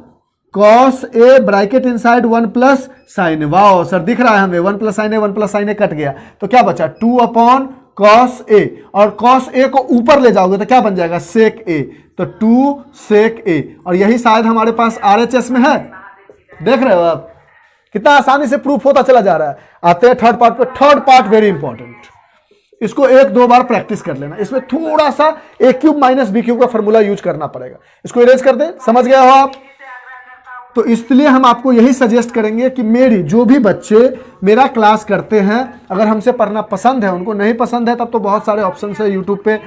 cos a bracket inside 1 plus sine ए। वाह सर दिख रहा है हमें, 1 प्लस साइन ए कट गया तो क्या बचा 2 अपॉन कॉस ए। और कॉस ए को ऊपर ले जाओगे तो क्या बन जाएगा, सेक ए। तो 2 सेक ए। और यही शायद हमारे पास RHS में है। देख रहे हो आप कितना आसानी से प्रूफ होता चला जा रहा है। आते हैं थर्ड पार्ट पे। थर्ड पार्ट वेरी इंपॉर्टेंट, इसको 1-2 बार प्रैक्टिस कर लेना। इसमें थोड़ा सा a cube minus B cube का फॉर्मूला यूज करना पड़ेगा। इसको इरेज कर दे, समझ गए हो आप। तो इसलिए हम आपको यही सजेस्ट करेंगे कि मेरी जो भी बच्चे मेरा क्लास करते हैं, अगर हमसे पढ़ना पसंद है, उनको नहीं पसंद है तब तो बहुत सारे ऑप्शन है यूट्यूब पे,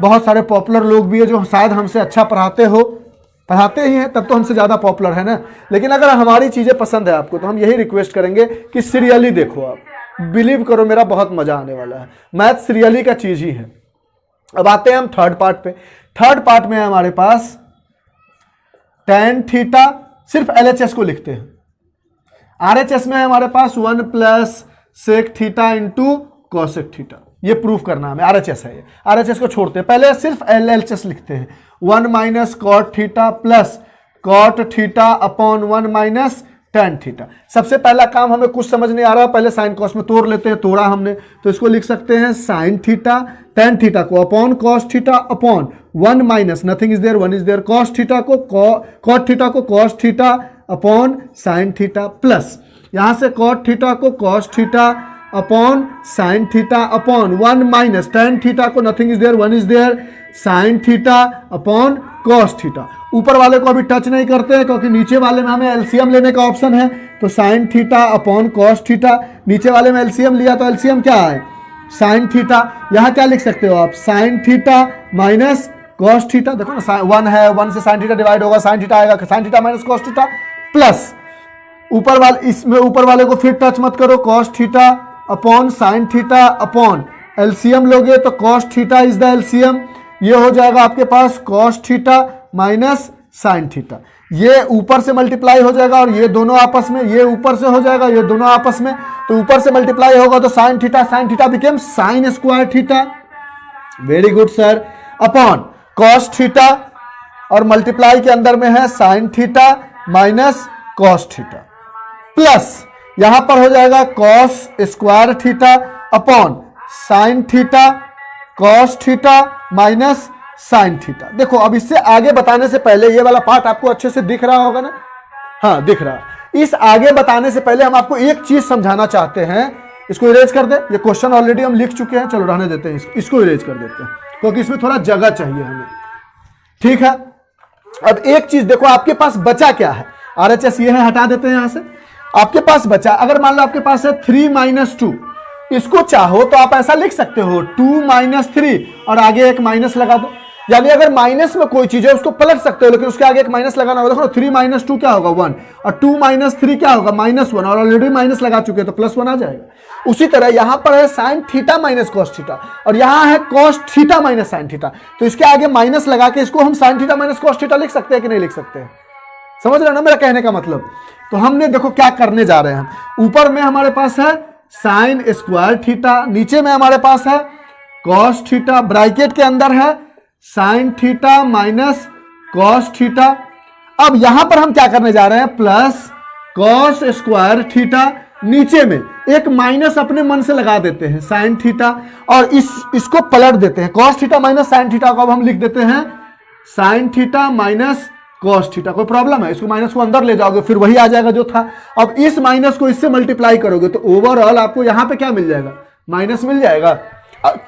बहुत सारे पॉपुलर लोग भी है जो शायद हमसे अच्छा पढ़ाते ही हैं, तब तो हमसे ज़्यादा पॉपुलर है ना। लेकिन अगर हमारी चीज़ें पसंद है आपको तो हम यही रिक्वेस्ट करेंगे कि सीरियली देखो। आप बिलीव करो मेरा बहुत मज़ा आने वाला है। मैथ सीरियली का चीज़ ही है। अब आते हैं हम थर्ड पार्ट पे। थर्ड पार्ट में हमारे पास tan थीटा, सिर्फ LHS को लिखते हैं। RHS में हमारे पास 1 plus sec theta into cosec theta, ये प्रूफ करना हमें। RHS है ये, RHS को छोड़ते हैं, पहले सिर्फ LHS लिखते हैं। 1 minus cot theta plus cot theta upon 1 minus tan theta. सबसे पहला काम हमें कुछ समझ नहीं आ रहा, पहले साइन कॉस में तोड़ लेते हैं। तोड़ा हमने तो इसको लिख सकते हैं साइन थीटा, tan थीटा को upon cos theta upon 1 minus nothing is there 1 is there cos theta को कॉट थीटा को cos theta upon sign theta plus यहां से कॉट थीटा को cos theta upon sign theta upon 1 minus tan theta को nothing is there 1 is there sine theta upon cos theta. ऊपर वाले को अभी टच नहीं करते हैं क्योंकि नीचे वाले में हमें एलसीएम लेने का ऑप्शन है। तो sign theta upon cos theta, नीचे वाले में एलसीएम लिया तो एलसीएम क्या है, साइन थीटा। यहां क्या लिख सकते हो आप, sign theta minus cos theta. देखो ना 1 है, 1 से साइन थीटा डिवाइड होगा, साइन थीटा आएगा, sign theta minus cos theta plus ऊपर वाले, इसमें ऊपर वाले को फिर टच मत करो, cos theta upon sign theta upon LCM लोगे तो cos theta is the LCM. ये हो जाएगा आपके पास cos theta minus sine theta. ये ऊपर से मल्टीप्लाई हो जाएगा और ये दोनों आपस में, ये ऊपर से हो जाएगा, ये दोनों आपस में, तो ऊपर से मल्टीप्लाई होगा तो sine theta became sine square theta, very good sir, upon cos theta और मल्टीप्लाई के अंदर में है sign theta minus cos theta, plus यहां पर हो जाएगा cos square theta upon sine theta cos theta minus sine theta. देखो अब इससे आगे बताने से पहले ये वाला पार्ट आपको अच्छे से दिख रहा होगा ना, हाँ दिख रहा है। इस आगे बताने से पहले हम आपको एक चीज समझाना चाहते हैं, इसको इरेज कर दे, ये क्वेश्चन ऑलरेडी हम लिख चुके हैं, चलो रहने देते हैं, इसको इरेज कर देते हैं क्योंकि इसमें थोड़ा जगह चाहिए हमें, ठीक है। अब एक चीज देखो, आपके पास बचा क्या है, RHS ये है, हटा देते हैं यहां से। आपके पास बचा, अगर मान लो आपके पास है 3 - 2, इसको चाहो तो आप ऐसा लिख सकते हो 2 - 3 और आगे एक माइनस लगा दो, यानी अगर माइनस में कोई चीज है उसको पलट सकते हो लेकिन उसके आगे एक माइनस लगाना होगा। देखो 3 - 2 क्या होगा 1 और 2 - 3 क्या होगा -1 और ऑलरेडी माइनस लगा चुके हैं तो +1 आ जाएगा। उसी तरह यहां पर है sign theta minus cos theta और यहां है cos theta minus sine theta, तो इसके आगे माइनस लगा के इसको हम sign theta minus cos theta लिख सकते हैं कि नहीं लिख सकते हैं? समझ रहे हो ना मेरा कहने का मतलब। तो हमने देखो क्या करने जा रहे हैं, ऊपर में हमारे पास है साइन स्क्वायर थीटा, नीचे में हमारे पास है कॉस थीटा, ब्रैकेट के अंदर है sign theta minus cos theta. अब यहां पर हम क्या करने जा रहे हैं, प्लस कॉस स्क्वायर थीटा, नीचे में एक माइनस अपने मन से लगा देते हैं साइन थीटा और इसको पलट देते हैं, cos theta minus sine theta को अब हम लिख देते हैं sine theta minus cos theta. कोई प्रॉब्लम है? इसको माइनस को अंदर ले जाओगे फिर वही आ जाएगा जो था। अब इस माइनस को इससे मल्टीप्लाई करोगे तो ओवरऑल आपको यहां पे क्या मिल जाएगा, माइनस मिल जाएगा।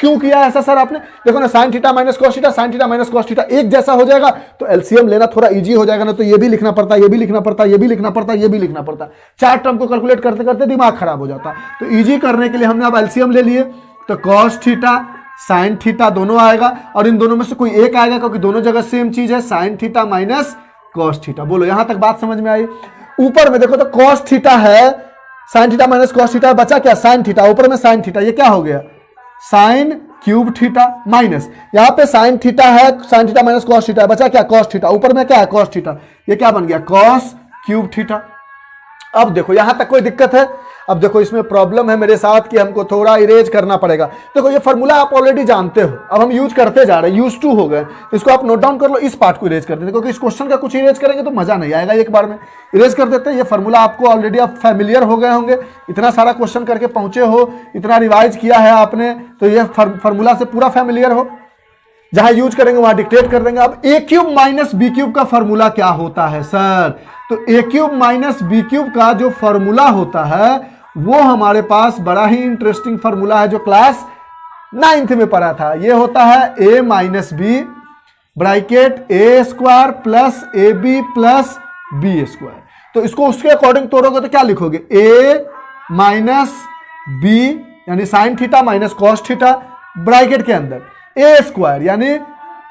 क्यों किया ऐसा सर आपने? देखो ना, sign theta minus cos theta, sine theta minus cos theta एक जैसा हो जाएगा तो एलसीएम लेना थोड़ा इजी हो जाएगा ना, तो ये भी लिखना पड़ता, ये भी लिखना पड़ता, ये भी लिखना पड़ता, ये भी लिखना पड़ता, 4 टर्म को कैलकुलेट करते करते दिमाग खराब हो जाता। तो इजी करने के लिए हमने अब एलसीएम ले लिए, तो कॉस थीटा साइन थीटा दोनों आएगा और इन दोनों में से कोई एक आएगा क्योंकि दोनों जगह सेम चीज है, sign theta minus cos theta. बोलो यहां तक बात समझ में आई? ऊपर में देखो तो कॉस थीटा है, sign theta minus cos theta, बचा क्या साइन थीटा, ऊपर में साइन थीटा, ये क्या हो गया साइन क्यूब थीटा माइनस, यहां पे साइन थीटा है, sign theta minus cos theta, बचा क्या कॉस थीटा, ऊपर में क्या है कॉस थीटा, ये क्या बन गया कॉस क्यूब थीटा। अब देखो यहां तक कोई दिक्कत है? अब देखो इसमें प्रॉब्लम है मेरे साथ कि हमको थोड़ा इरेज करना पड़ेगा। देखो ये फॉर्मूला आप ऑलरेडी जानते हो, अब हम यूज करते जा रहे हैं, यूज टू हो गए, इसको आप नोट डाउन कर लो, इस पार्ट को इरेज कर देते, क्योंकि इस क्वेश्चन का कुछ इरेज करेंगे तो मजा नहीं आएगा, एक बार में इरेज कर देते हैं। ये फॉर्मूला आपको ऑलरेडी आप फैमिलियर हो गए होंगे, इतना सारा क्वेश्चन करके पहुंचे हो, इतना रिवाइज किया है आपने, तो ये फॉर्मूला से पूरा फैमिलियर हो, जहां यूज करेंगे वहां डिक्टेट कर देंगे। अब ए क्यूब माइनस बी क्यूब का फॉर्मूला क्या होता है सर? तो ए क्यूब माइनस बी क्यूब का जो फॉर्मूला होता है वो हमारे पास बड़ा ही इंटरेस्टिंग फॉर्मूला है जो क्लास 9th में पढ़ा था। ये होता है a minus b bracket a square plus a b plus B square. तो इसको उसके अकॉर्डिंग तोड़ोगे तो क्या लिखोगे, ए माइनस बी यानी sine theta minus cos theta, bracket के अंदर ए स्क्वायर यानी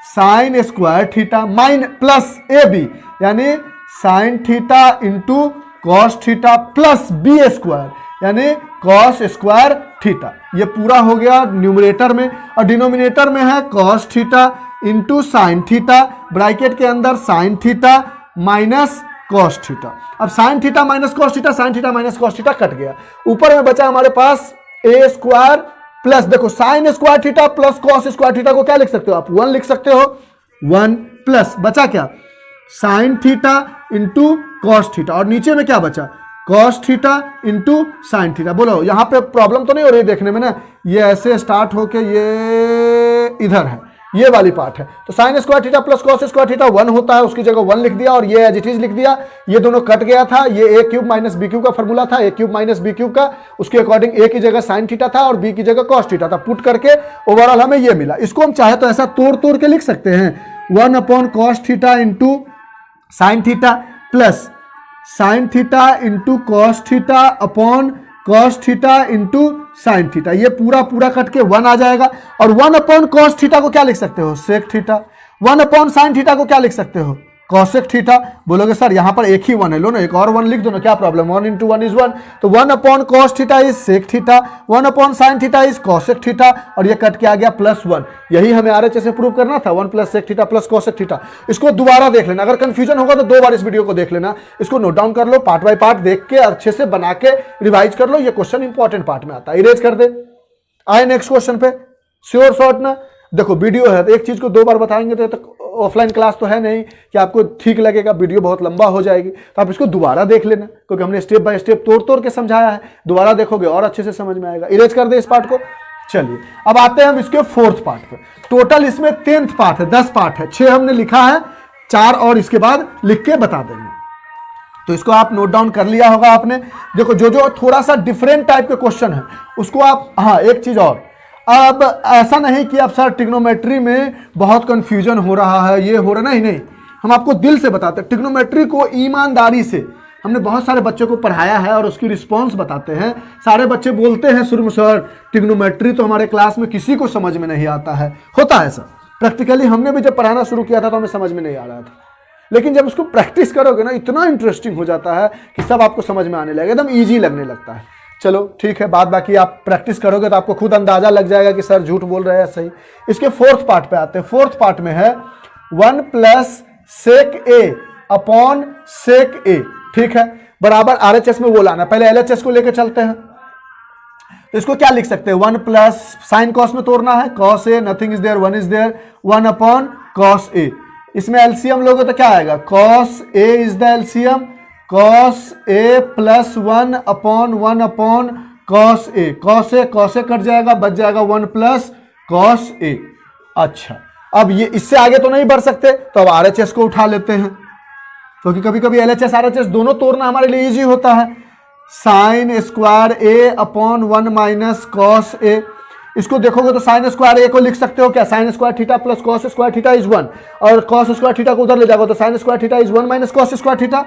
sine square theta minus plus a b यानी sine theta into cos theta plus B square यानी कॉस स्क्वायर थीटा। ये पूरा हो गया न्यूमरेटर में, और डिनोमिनेटर में है cos theta into sine theta, bracket के अंदर sine theta minus cos theta. अब sine theta minus cos theta, sine theta minus cos theta cut गया, ऊपर में बचा हमारे पास ए स्क्वायर प्लस, देखो sine square theta plus cos square theta को क्या लिख सकते हो आप, 1 लिख सकते हो, 1 प्लस बचा क्या sign theta into cos theta, और नीचे में क्या बचा cos theta into sine theta. बोलो यहां पे प्रॉब्लम तो नहीं हो रही देखने में ना, ये ऐसे स्टार्ट होके ये इधर है, ये वाली पार्ट है, तो sine square theta plus cos square theta 1 होता है, उसकी जगह 1 लिख दिया और ये एज इट इज लिख दिया, ये दोनों कट गया था, ये ए क्यूब माइनस बी क्यूब का फॉर्मूला था, ए क्यूब माइनस बी क्यूब का, उसके अकॉर्डिंग ए की जगह साइन थीटा था और बी की जगह कॉस थीटा था, पुट करके ओवरऑल हमें ये मिला। इसको हम चाहे तो ऐसा तोड़ तोड़ के लिख सकते हैं, 1 upon cos theta into sine theta plus sign theta into cos theta upon cos theta into sine theta, ये पूरा पूरा कट के 1 आ जाएगा, और 1 अपॉन कॉस थीटा को क्या लिख सकते हो sec theta, 1 upon sign theta को क्या लिख सकते हो कॉसेक थीटा। बोलोगे सर यहाँ पर एक ही 1 है, लो ना एक और 1 लिख दो ना, क्या प्रॉब्लम, 1 इंटू 1 इज 1। तो 1 upon cos theta is sec theta, 1 upon sign theta is cosec theta, और ये कट के आ गया +1। यही हमें RHS में प्रूव करना था, 1 plus sec theta plus cosec theta. इसको दोबारा देख लेना, अगर कंफ्यूजन होगा तो 2 बार इस वीडियो को देख लेना, इसको नोट डाउन कर लो, पार्ट बाय पार्ट देख के अच्छे से बना के रिवाइज कर लो, ये क्वेश्चन इंपॉर्टेंट पार्ट में आता है। इरेज कर दे, आए नेक्स्ट क्वेश्चन पे, श्योर शॉर्ट ना। देखो वीडियो है तो एक चीज को 2 बार बताएंगे तो ऑफलाइन क्लास तो है नहीं कि आपको ठीक लगेगा, वीडियो बहुत लंबा हो जाएगी, तो आप इसको दोबारा देख लेना, क्योंकि हमने स्टेप बाय स्टेप तोड़ तोड़ के समझाया है, दोबारा देखोगे और अच्छे से समझ में आएगा। इरेज कर दे इस पार्ट को। चलिए अब आते हैं हम इसके 4th पार्ट पे। टोटल इसमें 10th पार्ट है, 10 पार्ट है, 6 हमने लिखा है, 4 और इसके बाद लिख के बता देंगे। तो इसको आप नोट डाउन कर लिया होगा आपने। देखो जो जो थोड़ा सा डिफरेंट टाइप के क्वेश्चन है उसको आप, हाँ एक चीज और, अब ऐसा नहीं कि अब सर ट्रिग्नोमेट्री में बहुत कंफ्यूजन हो रहा है, ये हो रहा, नहीं नहीं, हम आपको दिल से बताते हैं। ट्रिग्नोमेट्री को ईमानदारी से हमने बहुत सारे बच्चों को पढ़ाया है और उसकी रिस्पांस बताते हैं। सारे बच्चे बोलते हैं शुरू में सर ट्रिग्नोमेट्री तो हमारे क्लास में किसी को समझ में नहीं आता है, होता है सर। प्रैक्टिकली हमने भी जब पढ़ाना शुरू किया था तो हमें समझ में नहीं आ रहा था, लेकिन जब उसको प्रैक्टिस करोगे ना इतना इंटरेस्टिंग हो जाता है कि सब आपको समझ में आने लगेगा, एकदम ईजी लगने लगता है। चलो ठीक है, बाद बाकी आप प्रैक्टिस करोगे तो आपको खुद अंदाजा लग जाएगा कि सर झूठ बोल रहे हैं सही। इसके 4th पार्ट पे आते हैं। 4th पार्ट में है 1 plus sec A upon sec ए, ठीक है, बराबर RHS में वो लाना। पहले LHS को लेकर चलते हैं, तो इसको क्या लिख सकते हैं, 1 प्लस साइन कॉस में तोड़ना है, cos A nothing is there 1 is there, 1 upon cos a. इसमें एलसीएम लोगे तो क्या आएगा, cos A is the LCM, cos A plus 1 upon cos a, cos a cut जाएगा, बच जाएगा 1 प्लस कॉस ए। अच्छा अब ये इससे आगे तो नहीं बढ़ सकते, तो अब RHS को उठा लेते हैं, क्योंकि कभी कभी LHS RHS दोनों तोड़ना हमारे लिए इजी होता है। Sine square a upon 1 minus cos ए, इसको देखोगे तो साइन स्क्वायर ए को लिख सकते हो क्या, sign square theta plus cos square theta is 1, और कॉस स्क्वायर थीटा को उधर ले जाओगे तो sine square theta is 1 minus cos square theta,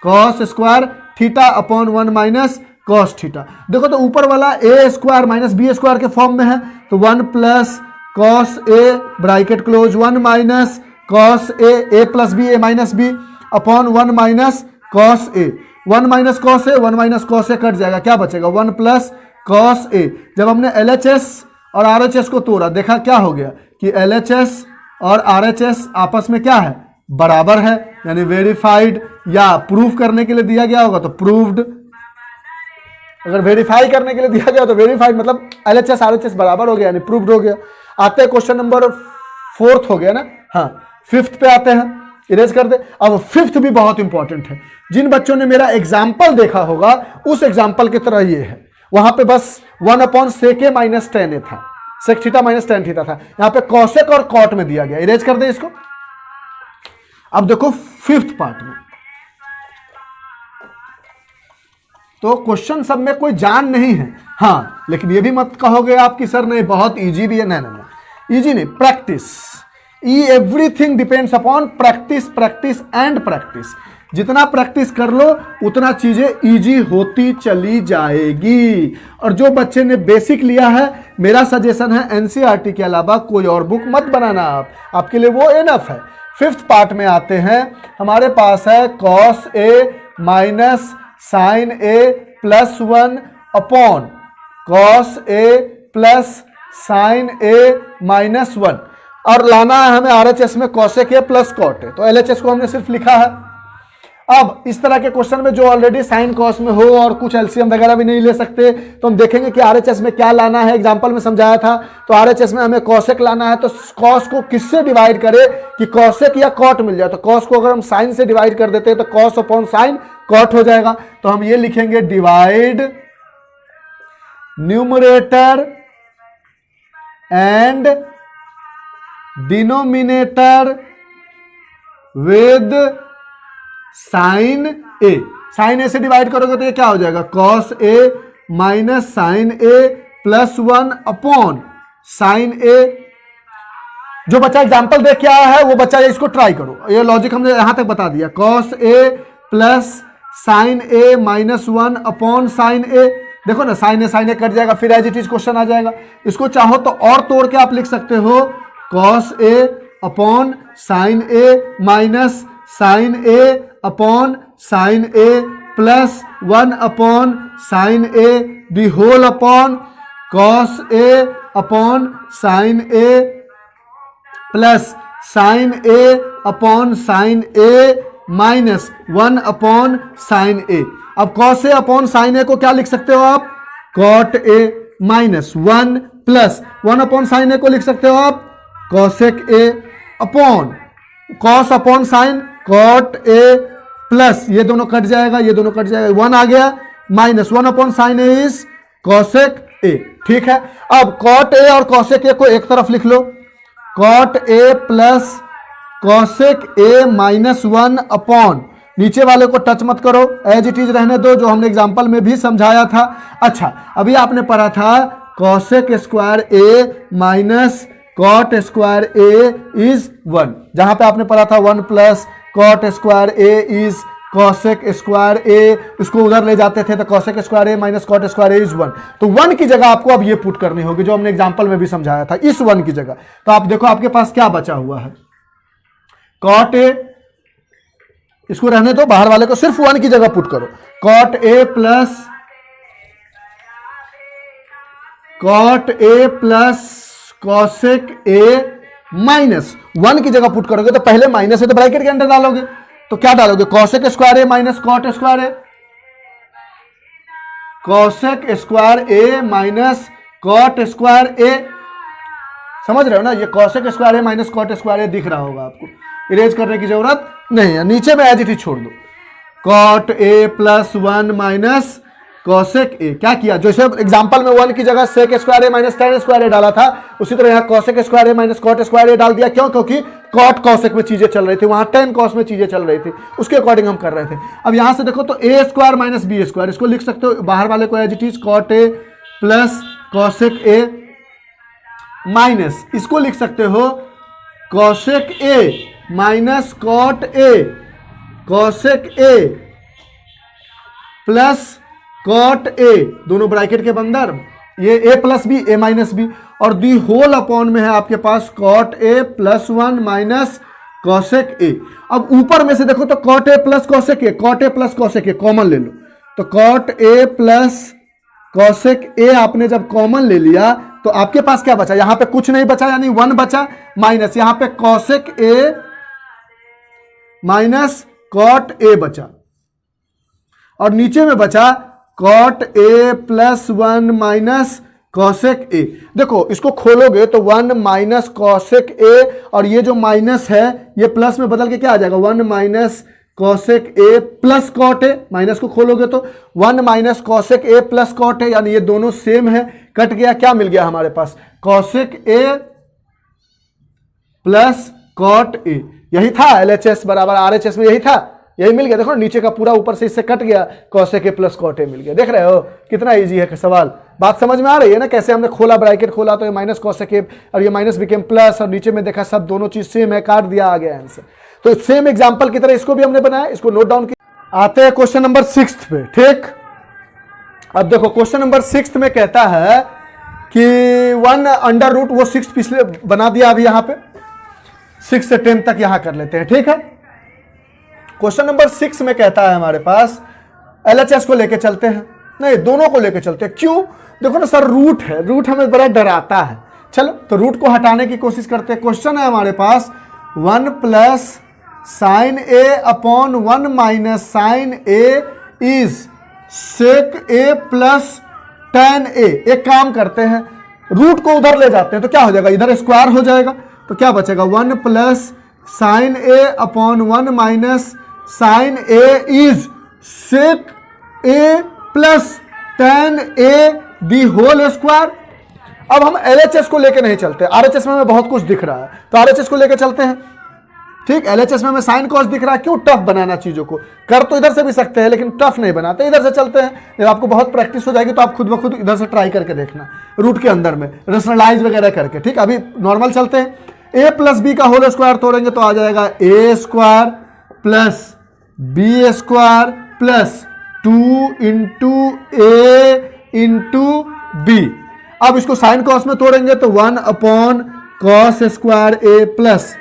cos square theta upon 1 minus cos theta. देखो तो ऊपर वाला a square minus B square के फॉर्म में है, तो 1 plus cos a bracket close 1 minus cos A plus B, A minus b upon 1 minus cos a, 1 minus cos a, 1 minus cos a cut जाएगा, क्या बचेगा 1 प्लस कॉस ए। जब हमने LHS और RHS को तोड़ा, देखा क्या हो गया कि LHS और RHS आपस में क्या है, बराबर है, यानी वेरीफाइड, या प्रूफ करने के लिए दिया गया होगा तो प्रूव्ड, अगर वेरीफाई करने के लिए दिया गया तो वेरीफाइड, मतलब LHS RHS बराबर हो गया यानी प्रूव्ड हो गया। आते हैं क्वेश्चन नंबर 4th हो गया ना, हाँ 5th पे आते हैं, इरेज कर दे। अब 5th भी बहुत इंपॉर्टेंट है, जिन बच्चों ने मेरा एग्जाम्पल देखा होगा उस एग्जाम्पल की तरह ये है, वहां पे बस 1 upon sec A minus tan A था, sec theta minus tan theta था, यहां पे कॉसेक और कॉट में दिया गया। इरेज कर दे इसको। अब देखो 5th पार्ट में तो क्वेश्चन सब में कोई जान नहीं है, हाँ, लेकिन ये भी मत कहोगे आप कि सर नहीं बहुत इजी भी है, नहीं, इजी नहीं, practice, everything depends upon practice, practice and practice. जितना प्रैक्टिस कर लो उतना चीजें इजी होती चली जाएगी। और जो बच्चे ने बेसिक लिया है, मेरा सजेशन है एनसीईआरटी के अलावा कोई और बुक मत बनाना, आपके लिए वो एनफ है। 5th पार्ट में आते हैं, हमारे पास है कॉस ए माइनस साइन ए प्लस 1 अपॉन कॉस ए प्लस साइन ए माइनस 1, और लाना है हमें RHS में cosec A plus cot A, तो LHS को हमने सिर्फ लिखा है। अब इस तरह के क्वेश्चन में जो ऑलरेडी साइन कॉस में हो और कुछ एलसीएम वगैरह भी नहीं ले सकते, तो हम देखेंगे कि RHS में क्या लाना है। एग्जांपल में समझाया था, तो RHS में हमें कॉसेक लाना है, तो कॉस को किससे डिवाइड करें कि कॉसेक या कॉट मिल जाए। तो कॉस को अगर हम साइन से डिवाइड कर देते हैं तो कॉस अपॉन साइन कॉट हो जाएगा। तो हम ये लिखेंगे divide numerator and denominator with sine a. Sine a से डिवाइड करोगे तो ये क्या हो जाएगा, cos A minus sine A plus 1 upon sine a. जो बच्चा एग्जांपल देख के आया है वो बच्चा इसको ट्राई करो, ये लॉजिक हमने यहां तक बता दिया। Cos A plus sine A minus 1 upon sine ए, देखो ना साइन ए कट जाएगा, फिर एज इट इज क्वेश्चन आ जाएगा। इसको चाहो तो और तोड़ के आप लिख सकते हो, cos A upon sine A minus sine A upon sine A plus 1 upon sine A the whole upon cos A upon sine A plus sine A upon sine A minus 1 upon sine ए। अब cos A upon sine a को क्या लिख सकते हो आप? Cot A minus 1 plus 1 upon sine a को लिख सकते हो आप cosec a upon cos upon sine cot A plus ये दोनों कट जाएगा, ये दोनों कट जाएगा, 1 आ गया minus 1 upon sine A is cosec ए। ठीक है, अब कॉट ए और कॉसेक ए को एक तरफ लिख लो, कॉट ए प्लस कॉसेक ए माइनस 1 अपॉन नीचे वाले को टच मत करो, एज इट इज रहने दो, जो हमने एग्जांपल में भी समझाया था। अच्छा, अभी आपने पढ़ा था cosec square A minus cot square A is 1, जहां पे आपने पढ़ा था 1 plus cot square A is cosec square a, इसको उधर ले जाते थे तो cosec square A minus cot square A is 1। तो 1 की जगह आपको अब ये पुट करनी होगी जो हमने एग्जांपल में भी समझाया था, इस 1 की जगह। तो आप देखो आपके पास क्या बचा हुआ है, कॉट ए, इसको रहने दो, बाहर वाले को सिर्फ 1 की जगह पुट करो, कॉट ए प्लस कॉसेक ए माइनस 1 की जगह पुट करोगे तो पहले माइनस है तो ब्रैकेट के अंदर डालोगे, तो क्या डालोगे? कॉसेक स्क्वायर ए माइनस कॉट स्क्वायर ए, कॉसेक स्क्वायर ए माइनस कॉट स्क्वायर ए। समझ रहे हो ना? ये कॉसेक स्क्वायर ए माइनस कॉट स्क्वायर ए दिख रहा होगा आपको, इरेज करने की जरूरत नहीं है, नीचे में एज इट इज छोड़ दो, cot A plus 1 minus cosec A. क्या किया? जैसे एग्जांपल में 1 की जगह sec square A minus tan square A डाला था, उसी तरह यहाँ cosec square A minus cot square A डाल दिया। क्यों? क्योंकि कॉट कॉसेक में चीजें चल रही थी, वहां टेन कॉस में चीजें चल रही थी, उसके अकॉर्डिंग हम कर रहे थे। अब यहां से देखो तो a square minus B square, इसको लिख सकते हो बाहर वाले को as it is cot A plus cosec A minus, इसको लिख सकते हो cosec A minus cot a, cosec A plus cot a, दोनों ब्रैकेट के अंदर, ये a plus B, A minus b, और दी होल अपॉन में है आपके पास cot A plus 1 minus cosec a. अब ऊपर में से देखो तो cot A plus cosec A, cot A plus cosec A common ले लो, तो cot A plus cosec A आपने जब कॉमन ले लिया तो आपके पास क्या बचा? यहां पे कुछ नहीं बचा, यानी 1 बचा, माइनस यहां पे cosec A minus cot A बचा, और नीचे में बचा cot A plus 1 minus cosec A. देखो इसको खोलोगे तो 1 माइनस कॉसेक ए, और ये जो माइनस है ये प्लस में बदल के क्या आ जाएगा? 1 माइनस कॉसेक ए प्लस कॉट ए। माइनस को खोलोगे तो 1 minus cosec A plus cot A, यानी ये दोनों सेम है, कट गया, क्या मिल गया हमारे पास? Cosec A plus cot a. यही था LHS बराबर RHS में, यही था, यही मिल गया। देखो नीचे का पूरा ऊपर से इससे कट गया, cosec A plus cot a मिल गया। देख रहे हो कितना इजी है सवाल? बात समझ में आ रही है ना? कैसे हमने खोला, ब्रैकेट खोला तो ये माइनस कॉसेक ए और ये माइनस बिकेम प्लस, और नीचे में देखा सब दोनों चीज सेम है, काट दिया, आ गया आंसर। तो सेम एग्जांपल की तरह इसको भी हमने बनाया, इसको नोट डाउन किया। आते हैं क्वेश्चन नंबर 6 पे। ठीक, अब देखो क्वेश्चन नंबर 6 में कहता है कि 1 अंडर रूट, वो 6 पिछले बना दिया, अभी यहाँ पे 6 से 10 तक यहां कर लेते हैं। ठीक है, क्वेश्चन नंबर 6 में कहता है हमारे पास LHS को लेके चलते हैं, नहीं दोनों को लेके चलते हैं। क्यों? देखो ना सर, रूट है, रूट हमें बड़ा डराता है। चलो तो रूट को हटाने की कोशिश करते हैं। क्वेश्चन है हमारे पास 1 plus sine A upon 1 minus sine A is sec A plus tan a. एक काम करते हैं, रूट को उधर ले जाते हैं तो क्या हो जाएगा? इधर स्क्वायर हो जाएगा, तो क्या बचेगा? 1 plus sine A upon 1 minus sine A is sec A plus tan A the whole square. अब हम LHS को लेके नहीं चलते, RHS में हमें बहुत कुछ दिख रहा है तो RHS को लेके चलते हैं। ठीक, LHS में हमें साइन कॉस दिख रहा है, क्यों टफ बनाना चीजों को? कर तो इधर से भी सकते हैं लेकिन टफ नहीं बनाते, इधर से चलते हैं। जब आपको बहुत प्रैक्टिस हो जाएगी तो आप खुद ब खुद इधर से ट्राई करके देखना, रूट के अंदर में रेशनलाइज वगैरह करके। ठीक, अभी नॉर्मल चलते हैं। ए प्लस बी का होल स्क्वायर तोड़ेंगे तो आ जाएगा a square plus B square plus 2 into A into B. अब इसको साइन कॉस में तोड़ेंगे तो 1 upon cos square A plus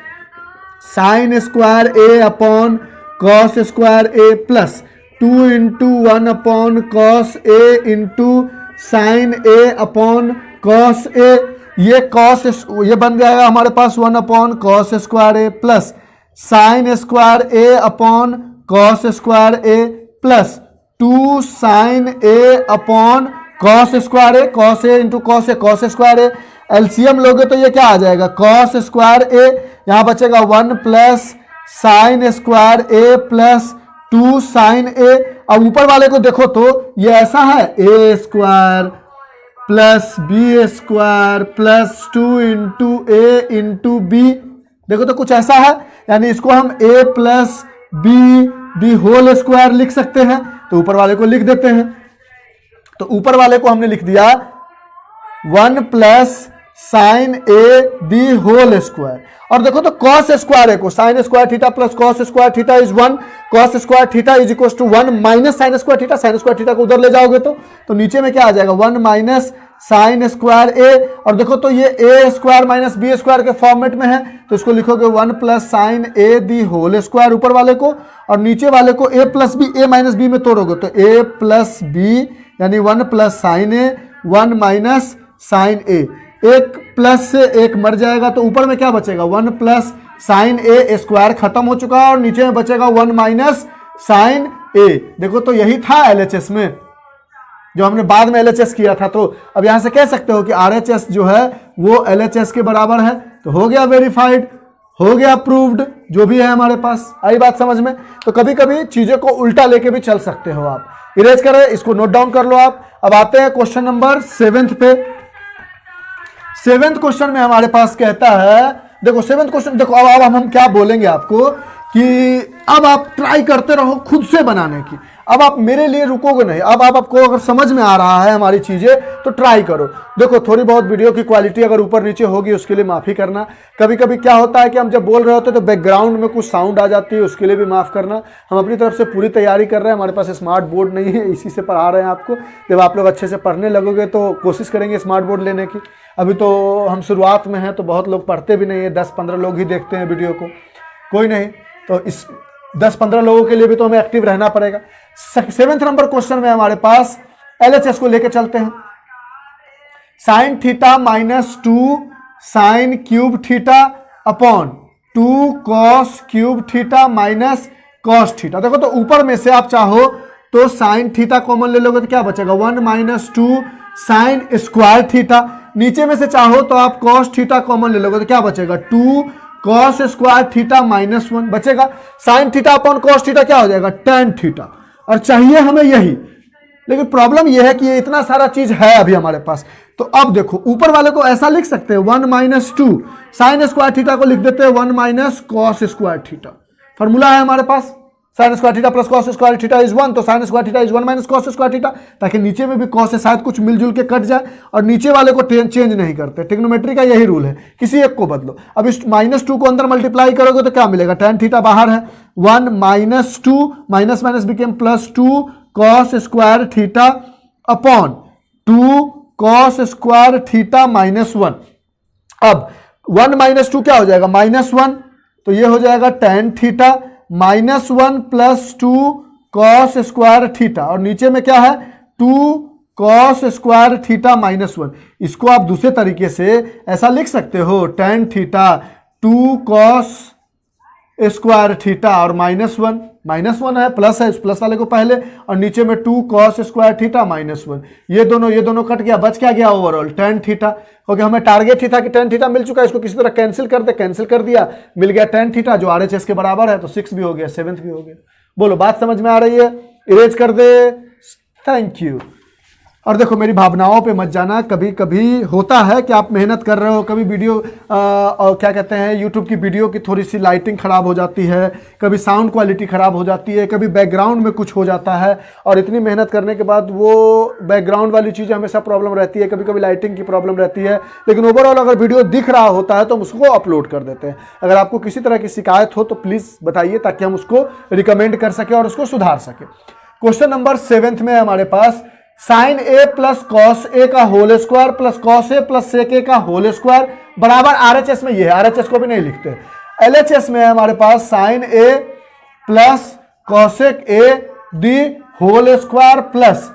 sine square a upon cos square A plus 2 into 1 upon cos A into sine A upon cos a. ये बन जाएगा हमारे पास 1 upon cos square A plus sine square a upon cos square A plus 2 sine A upon cos square A, cos A into cos a, cos square A. LCM लोगे तो ये क्या आ जाएगा, कॉस स्क्वायर ए, यहां बचेगा 1 प्लस साइन स्क्वायर ए plus 2 sine ए। अब ऊपर वाले को देखो तो ये ऐसा है, ए square plus B square plus 2 into ए इंटू बी। देखो तो कुछ ऐसा है, यानी इसको हम a plus b the whole square लिख सकते हैं। तो ऊपर वाले को लिख देते हैं। तो ऊपर वाले को हमने लिख दिया 1 plus sine A the whole square. और देखो तो कॉस स्क्वायर ए को sine square theta plus cos square theta is 1, cos square theta is equal to 1 minus sine square theta. Sine square theta को उधर ले जाओगे तो नीचे में क्या आ जाएगा, 1 माइनस साइन स्क्वायर ए। और देखो तो ये A square minus B square के फॉर्मेट में है, तो इसको लिखोगे 1 plus sine A the whole square ऊपर वाले को, और नीचे वाले को A plus B, A minus B में तोड़ोगे तो ए प्लस बी यानी 1 plus sine A 1 minus sine A. एक प्लस से एक मर जाएगा तो ऊपर में क्या बचेगा, 1 प्लस साइन ए स्क्वायर खत्म हो चुका है और नीचे में बचेगा 1 माइनस साइन ए। देखो तो यही था एलएचएस में जो हमने बाद में एलएचएस किया था। तो अब यहां से कह सकते हो कि आरएचएस जो है वो एलएचएस के बराबर है। तो हो गया वेरीफाइड, हो गया प्रूव्ड, जो भी है हमारे पास। आई बात समझ में। तो कभी कभी चीजों को उल्टा लेके भी चल सकते हो आप। इरेज करें, इसको नोट डाउन कर लो आप। अब आते हैं क्वेश्चन नंबर 7 पे। 7th क्वेश्चन में हमारे पास कहता है, देखो 7th क्वेश्चन देखो, अब हम क्या बोलेंगे आपको कि अब आप ट्राई करते रहो खुद से बनाने की। अब आप मेरे लिए रुकोगे नहीं। अब आपको अगर समझ में आ रहा है हमारी चीजें तो ट्राई करो। देखो थोड़ी बहुत वीडियो की क्वालिटी अगर ऊपर नीचे होगी उसके लिए माफी करना। कभी कभी क्या होता है कि हम जब बोल रहे होते हैं तो बैकग्राउंड में कुछ साउंड आ जाती है, उसके लिए भी माफ करना। हम अपनी तरफ से पूरी तैयारी कर रहे हैं। हमारे पास स्मार्ट बोर्ड नहीं है, इसी से पढ़ा रहे हैं आपको। जब आप लोग अच्छे से पढ़ने लगोगे तो कोशिश करेंगे स्मार्ट बोर्ड लेने की। अभी तो हम शुरुआत में हैं तो बहुत लोग पढ़ते भी नहीं है, 10-15 लोग ही देखते हैं वीडियो को। कोई नहीं, तो इस 10-15 लोगों के लिए भी तो हमें एक्टिव रहना पड़ेगा। 7th नंबर क्वेश्चन में हमारे पास एलएचएस को लेके चलते हैं। Sine theta minus 2 sine cube theta upon 2 cos cube theta minus cos theta. देखो तो ऊपर में से आप चाहो तो साइन थीटा कॉमन ले लोगे तो क्या बचेगा, 1 माइनस 2 साइन स्क्वायर थीटा। नीचे में से चाहो तो आप कॉस थीटा कॉमन ले लोगे तो क्या बचेगा, 2 कॉस स्क्वायर थीटा माइनस 1 बचेगा। Sign theta upon cos theta क्या हो जाएगा, टेन थीटा। और चाहिए हमें यही, लेकिन प्रॉब्लम यह है कि ये इतना सारा चीज है अभी हमारे पास। तो अब देखो ऊपर वाले को ऐसा लिख सकते हैं, 1 माइनस 2 साइन स्क्वायर थीटा को लिख देते हैं 1 minus cos square theta. Formula है हमारे पास, sine square theta plus cos square theta is 1, तो sine square theta is 1 minus cos square theta, ताकि नीचे में भी कॉस से शायद कुछ मिलजुल के कट जाए। और नीचे वाले को चेंज नहीं करते, ट्रिग्नोमेट्री का यही रूल है, किसी एक को बदलो। अब इस -2 को अंदर मल्टीप्लाई करोगे तो क्या मिलेगा, tan थीटा बाहर है, 1 minus 2 minus minus became +2 cos square theta upon 2 cos square theta minus 1। अब 1 माइनस 2 क्या हो जाएगा, -1, तो ये हो जाएगा tan theta -1 plus 2 cos square theta, और नीचे में क्या है 2 कॉस स्क्वायर थीटा -1। इसको आप दूसरे तरीके से ऐसा लिख सकते हो, tan theta 2 cos square theta और -1 है, प्लस है, इस प्लस वाले को पहले, और नीचे में 2 कॉस स्क्वायर थीटा -1। ये दोनों कट गया, बच क्या गया ओवरऑल tan थीटा, क्योंकि हमें टारगेट ही था कि tan थीटा मिल चुका है, इसको किसी तरह कैंसिल कर दिया, मिल गया tan थीटा जो RHS के बराबर है। तो 6 भी हो गया, 7th भी हो गया। बोलो बात समझ में आ रही है, इरेज कर दे, थैंक यू। और देखो मेरी भावनाओं पे मत जाना, कभी कभी होता है कि आप मेहनत कर रहे हो, कभी वीडियो और क्या कहते हैं यूट्यूब की वीडियो की थोड़ी सी लाइटिंग ख़राब हो जाती है, कभी साउंड क्वालिटी ख़राब हो जाती है, कभी बैकग्राउंड में कुछ हो जाता है, और इतनी मेहनत करने के बाद वो बैकग्राउंड वाली चीज़ें हमेशा प्रॉब्लम रहती है, कभी कभी लाइटिंग की प्रॉब्लम रहती है। लेकिन ओवरऑल अगर वीडियो दिख रहा होता है तो हम उसको अपलोड कर देते हैं। अगर आपको किसी तरह की शिकायत हो तो प्लीज़ बताइए, ताकि हम उसको रिकमेंड कर सकें और उसको सुधार सकें। क्वेश्चन नंबर 7 में हमारे पास साइन ए प्लस कॉस ए का होल स्क्वायर प्लस कॉस ए प्लस सेक ए का होल स्क्वायर बराबर RHS में ये है, RHS को भी नहीं लिखते, LHS में है हमारे पास sine A plus cosec a the whole square plus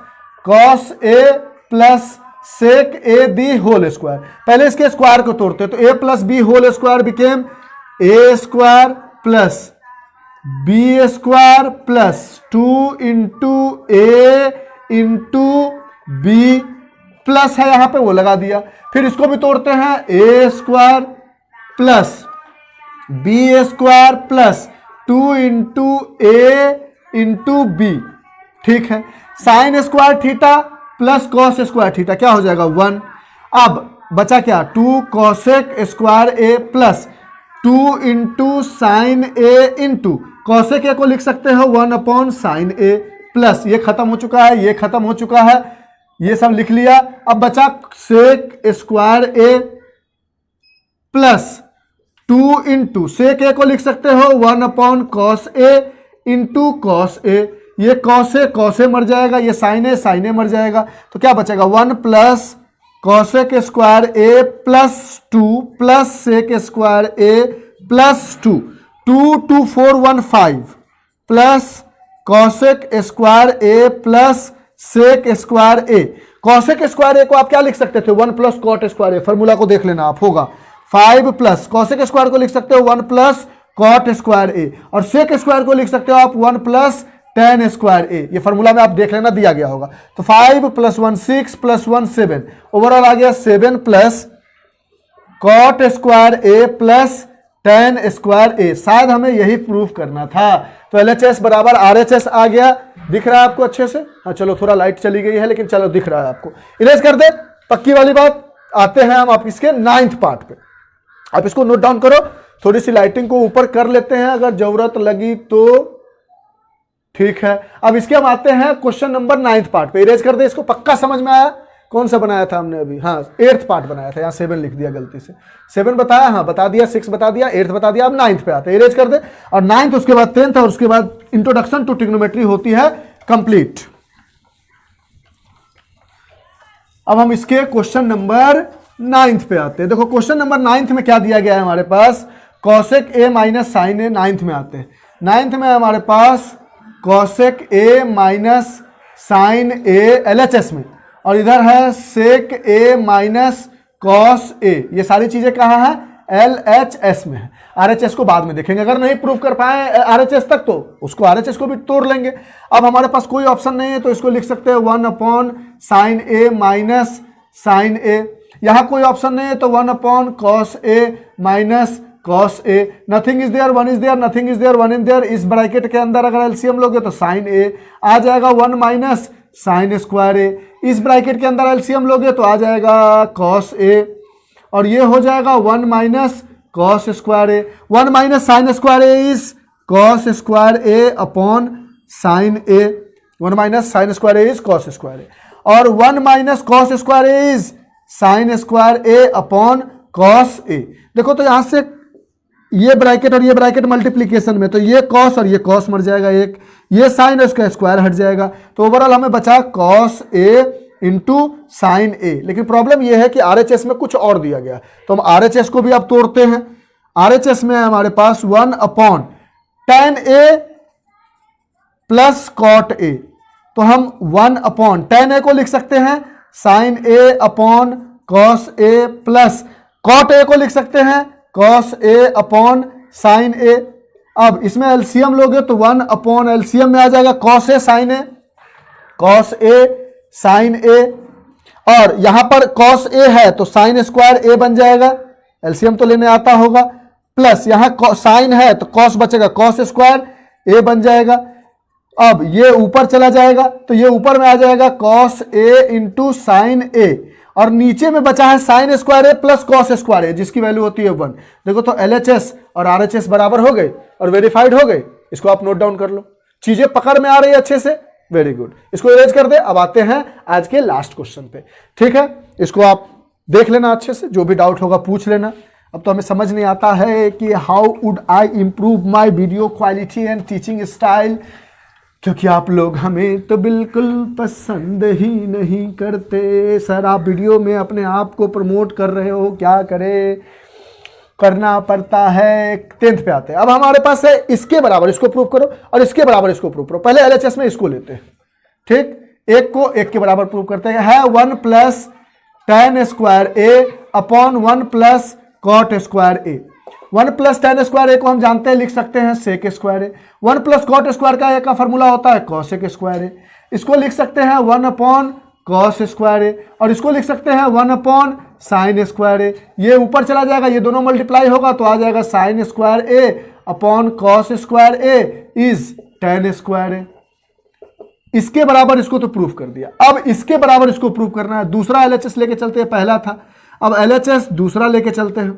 cos A plus sec a the whole square. पहले इसके स्क्वायर को तोड़ते हैं, तो ए plus b whole square became ए square plus B square plus 2 into ए इंटू बी प्लस है यहां पे वो लगा दिया। फिर इसको भी तोड़ते हैं, a square plus B square plus 2 into A into b. ठीक है, sine square theta plus cos square theta क्या हो जाएगा 1। अब बचा क्या 2 cosec square A plus 2 into sine a into cosec a को लिख सकते हो 1 अपॉन साइन ए प्लस ये खत्म हो चुका है, ये खत्म हो चुका है, ये सब लिख लिया। अब बचा सेक स्क्वायर ए प्लस 2 इंटू सेक ए को लिख सकते हो 1 upon cos A into cos a. ये कॉस ए मर जाएगा, ये साइन ए मर जाएगा, तो क्या बचेगा 1 plus cosec square A plus 2 plus sec square A plus 2 2 2 4 1 5 plus cosec square A plus sec square A. Cosec square A को आप क्या लिख सकते थे 1 प्लस कॉट स्क्वायर ए, फॉर्मूला को देख लेना आप, होगा 5 प्लस कॉसेक स्क्वायर को लिख सकते हो 1 प्लस कॉट स्क्वायर ए और सेक स्क्वायर को लिख सकते हो आप 1 प्लस टेन स्क्वायर ए। ये फॉर्मूला में आप देख लेना दिया गया होगा। तो 5 प्लस 1 6 प्लस 1 7 ओवरऑल आ गया 7 प्लस कॉट स्क्वायर ए प्लस टेन स्क्वायर ए। शायद हमें यही प्रूफ करना था। तो LHS बराबर RHS आ गया, दिख रहा है आपको अच्छे से? हाँ चलो, थोड़ा लाइट चली गई है लेकिन चलो दिख रहा है आपको। इरेज कर दे, पक्की वाली बात। आते हैं हम आप इसके 9th पार्ट पे। आप इसको नोट डाउन करो, थोड़ी सी लाइटिंग को ऊपर कर लेते हैं अगर जरूरत लगी तो। ठीक है, अब इसके हम आते हैं क्वेश्चन नंबर 9th पार्ट पे। इरेज कर दे इसको, पक्का समझ में आया? कौन सा बनाया था हमने अभी? हाँ 8th पार्ट बनाया था, यहाँ 7 लिख दिया गलती से। 7 बताया, हाँ बता दिया, 6 बता दिया, 8th बता दिया। अब 9th पे आते हैं, इरेज कर दे। और 9th उसके बाद 10th और उसके बाद इंट्रोडक्शन टू ट्रिग्नोमेट्री होती है कंप्लीट। अब हम इसके क्वेश्चन नंबर 9th पे आते हैं। देखो क्वेश्चन नंबर 9th में क्या दिया गया है हमारे पास, cosec A minus sine a. 9th में आते हैं। 9th में हमारे पास cosec A minus sine a LHS में, और इधर है सेक ए माइनस कॉस ए। ये सारी चीजें कहाँ हैं? LHS में है। RHS को बाद में देखेंगे, अगर नहीं प्रूव कर पाए RHS तक तो उसको RHS को भी तोड़ लेंगे। अब हमारे पास कोई ऑप्शन नहीं है तो इसको लिख सकते हैं 1 upon sine A minus sine A. यहाँ कोई ऑप्शन नहीं है तो 1 upon cos A minus cos A. Nothing is there, 1 is there, nothing is there, 1 in there. इस ब्रैकेट के अंदर अगर LCM लोगे तो साइन ए आ जाएगा 1 माइनस साइन स्क्वायर ए। इस ब्रैकेट के अंदर LCM लोगे तो आ जाएगा कॉस ए, और ये हो जाएगा 1 minus cos square A. 1 minus sine square A is cos square a upon sine A. 1 minus sine square A is cos square ए, और 1 minus cos square A is sine square a upon cos a. देखो तो यहां से ये bracket और ये bracket multiplication में, तो ये कॉस और ये कॉस मर जाएगा एक, ये साइन और इसका स्क्वायर हट जाएगा। तो ओवरऑल हमें बचा कॉस ए इंटू साइन ए। लेकिन प्रॉब्लम ये है कि RHS में कुछ और दिया गया, तो हम RHS को भी अब तोड़ते हैं। RHS में है हमारे पास 1 upon tan A plus cot A, तो हम 1 अपॉन टेन ए को लिख सकते हैं sine A upon cos A plus cot A को लिख सकते हैं कॉस ए अपॉन साइन ए। अब इसमें LCM लोगे तो 1 अपॉन LCM में आ जाएगा कॉस ए साइन ए, कॉस ए साइन ए, और यहां पर कॉस ए है तो साइन स्क्वायर ए बन जाएगा, LCM तो लेने आता होगा, प्लस यहां साइन है तो कॉस बचेगा, कॉस स्क्वायर ए बन जाएगा। अब ये ऊपर चला जाएगा तो ये ऊपर में आ जाएगा कॉस ए इंटू साइन ए, और नीचे में बचा है साइन स्क्वायर ए प्लस कॉस स्क्वायर ए जिसकी वैल्यू होती है 1। देखो तो LHS और RHS बराबर हो गए और वेरीफाइड हो गए। इसको आप नोट डाउन कर लो, चीजें पकड़ में आ रही है अच्छे से, वेरी गुड। इसको इरेज कर दे। अब आते हैं आज के लास्ट क्वेश्चन पे। ठीक है, इसको आप देख लेना अच्छे से, जो भी डाउट होगा पूछ लेना। अब तो हमें समझ नहीं आता है कि how would I improve my video quality and teaching style, क्योंकि आप लोग हमें तो बिल्कुल पसंद ही नहीं करते। सर आप वीडियो में अपने आप को प्रमोट कर रहे हो, क्या करें? करना पड़ता है। 10th पे आते हैं। अब हमारे पास है इसके बराबर इसको प्रूव करो और इसके बराबर इसको प्रूव करो। पहले LHS में इसको लेते हैं, ठीक, एक को एक के बराबर प्रूव करते हैं। है 1 plus tan square a upon 1 plus cot square A. 1 plus tan square A को हम जानते हैं, लिख सकते हैं सेक स्क्वायर ए। 1 प्लस कॉट स्क्वायर का ए का फॉर्मूला होता है कॉसेक स्क्वायर ए। इसको लिख सकते हैं 1 अपॉन कॉस स्क्वायर ए और इसको लिख सकते हैं 1 अपॉन साइन स्क्वायर ए। ये ऊपर चला जाएगा, ये दोनों मल्टीप्लाई होगा तो आ जाएगा sine square a upon cos square A is tan square a. इसके बराबर इसको तो प्रूफ कर दिया। अब इसके बराबर इसको प्रूफ करना है। दूसरा LHS लेके चलते हैं, पहला था, अब LHS दूसरा लेके चलते हैं।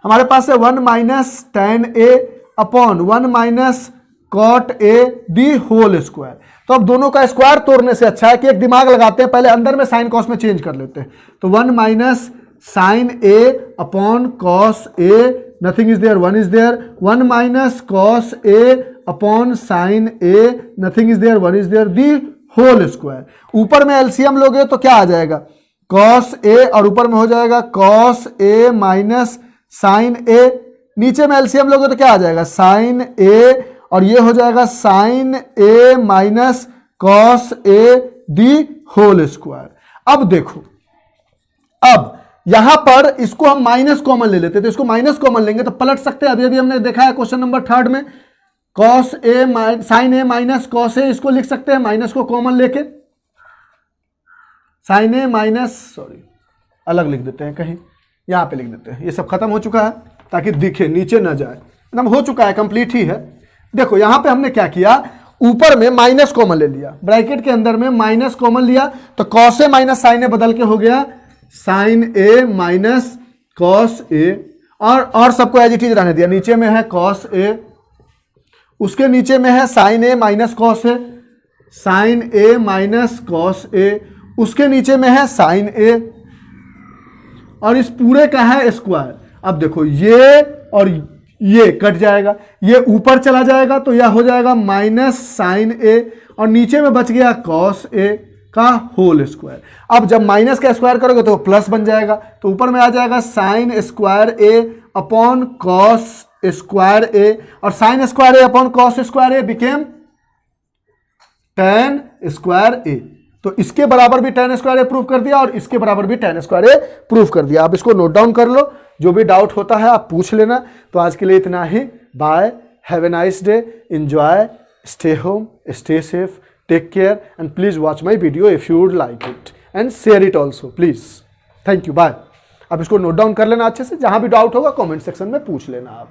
हमारे पास है 1 minus tan A upon 1 minus cot A the whole square. तो अब दोनों का स्क्वायर तोड़ने से अच्छा है कि एक दिमाग लगाते हैं, पहले अंदर में साइन कॉस में चेंज कर लेते हैं। तो 1 minus sine A upon cos A, nothing is there, 1 is there. 1 minus cos A upon sine A, nothing is there, 1 is there, the whole square. ऊपर में एलसीएम लोगे तो क्या आ जाएगा, कॉस ए और ऊपर में हो जाएगा कॉस ए माइनस साइन ए। नीचे में एलसीएम लोगे तो क्या आ जाएगा, साइन ए और ये हो जाएगा sign A minus cos A the whole square. अब देखो, अब यहां पर इसको हम माइनस कॉमन ले लेते, तो इसको माइनस कॉमन लेंगे तो पलट सकते हैं। अभी अभी हमने देखा है क्वेश्चन नंबर 3 में, cos A sine A minus cos ए, इसको लिख सकते हैं माइनस को कॉमन लेके, साइन ए माइनस, सॉरी अलग लिख देते हैं, कहीं यहां पे लिख देते हैं। ये सब खत्म हो चुका है ताकि दिखे, नीचे ना जाए, एकदम हो चुका है, कंप्लीट ही है। देखो यहां पे हमने क्या किया, ऊपर में माइनस कॉमन ले लिया, ब्रैकेट के अंदर में माइनस कॉमन लिया, तो कॉस ए माइनस साइन ए बदल के हो गया साइन ए माइनस कॉस ए, और सबको एज इट इज रहने दिया। नीचे में है कॉस ए, उसके नीचे में है साइन ए माइनस कॉस ए, साइन ए माइनस कॉस ए, उसके नीचे में है साइन ए, और इस पूरे का है स्क्वायर। अब देखो ये और ये कट जाएगा, ये ऊपर चला जाएगा तो यह हो जाएगा माइनस साइन ए, और नीचे में बच गया कॉस ए का होल स्क्वायर। अब जब माइनस का स्क्वायर करोगे तो प्लस बन जाएगा, तो ऊपर में आ जाएगा sine square a upon cos square ए, और sign square a upon cos square A became tan square A. तो इसके बराबर भी tan स्क्वायर ए प्रूव कर दिया और इसके बराबर भी tan स्क्वायर ए प्रूव कर दिया। आप इसको नोट डाउन कर लो, जो भी डाउट होता है आप पूछ लेना। तो आज के लिए इतना ही, bye, have a nice day, enjoy, stay home, stay safe, take care, and please watch my video if you would like it and share it also please. Thank you, bye. अब इसको नोट डाउन कर लेना अच्छे से, जहां भी doubt होगा comment section में पूछ लेना आप।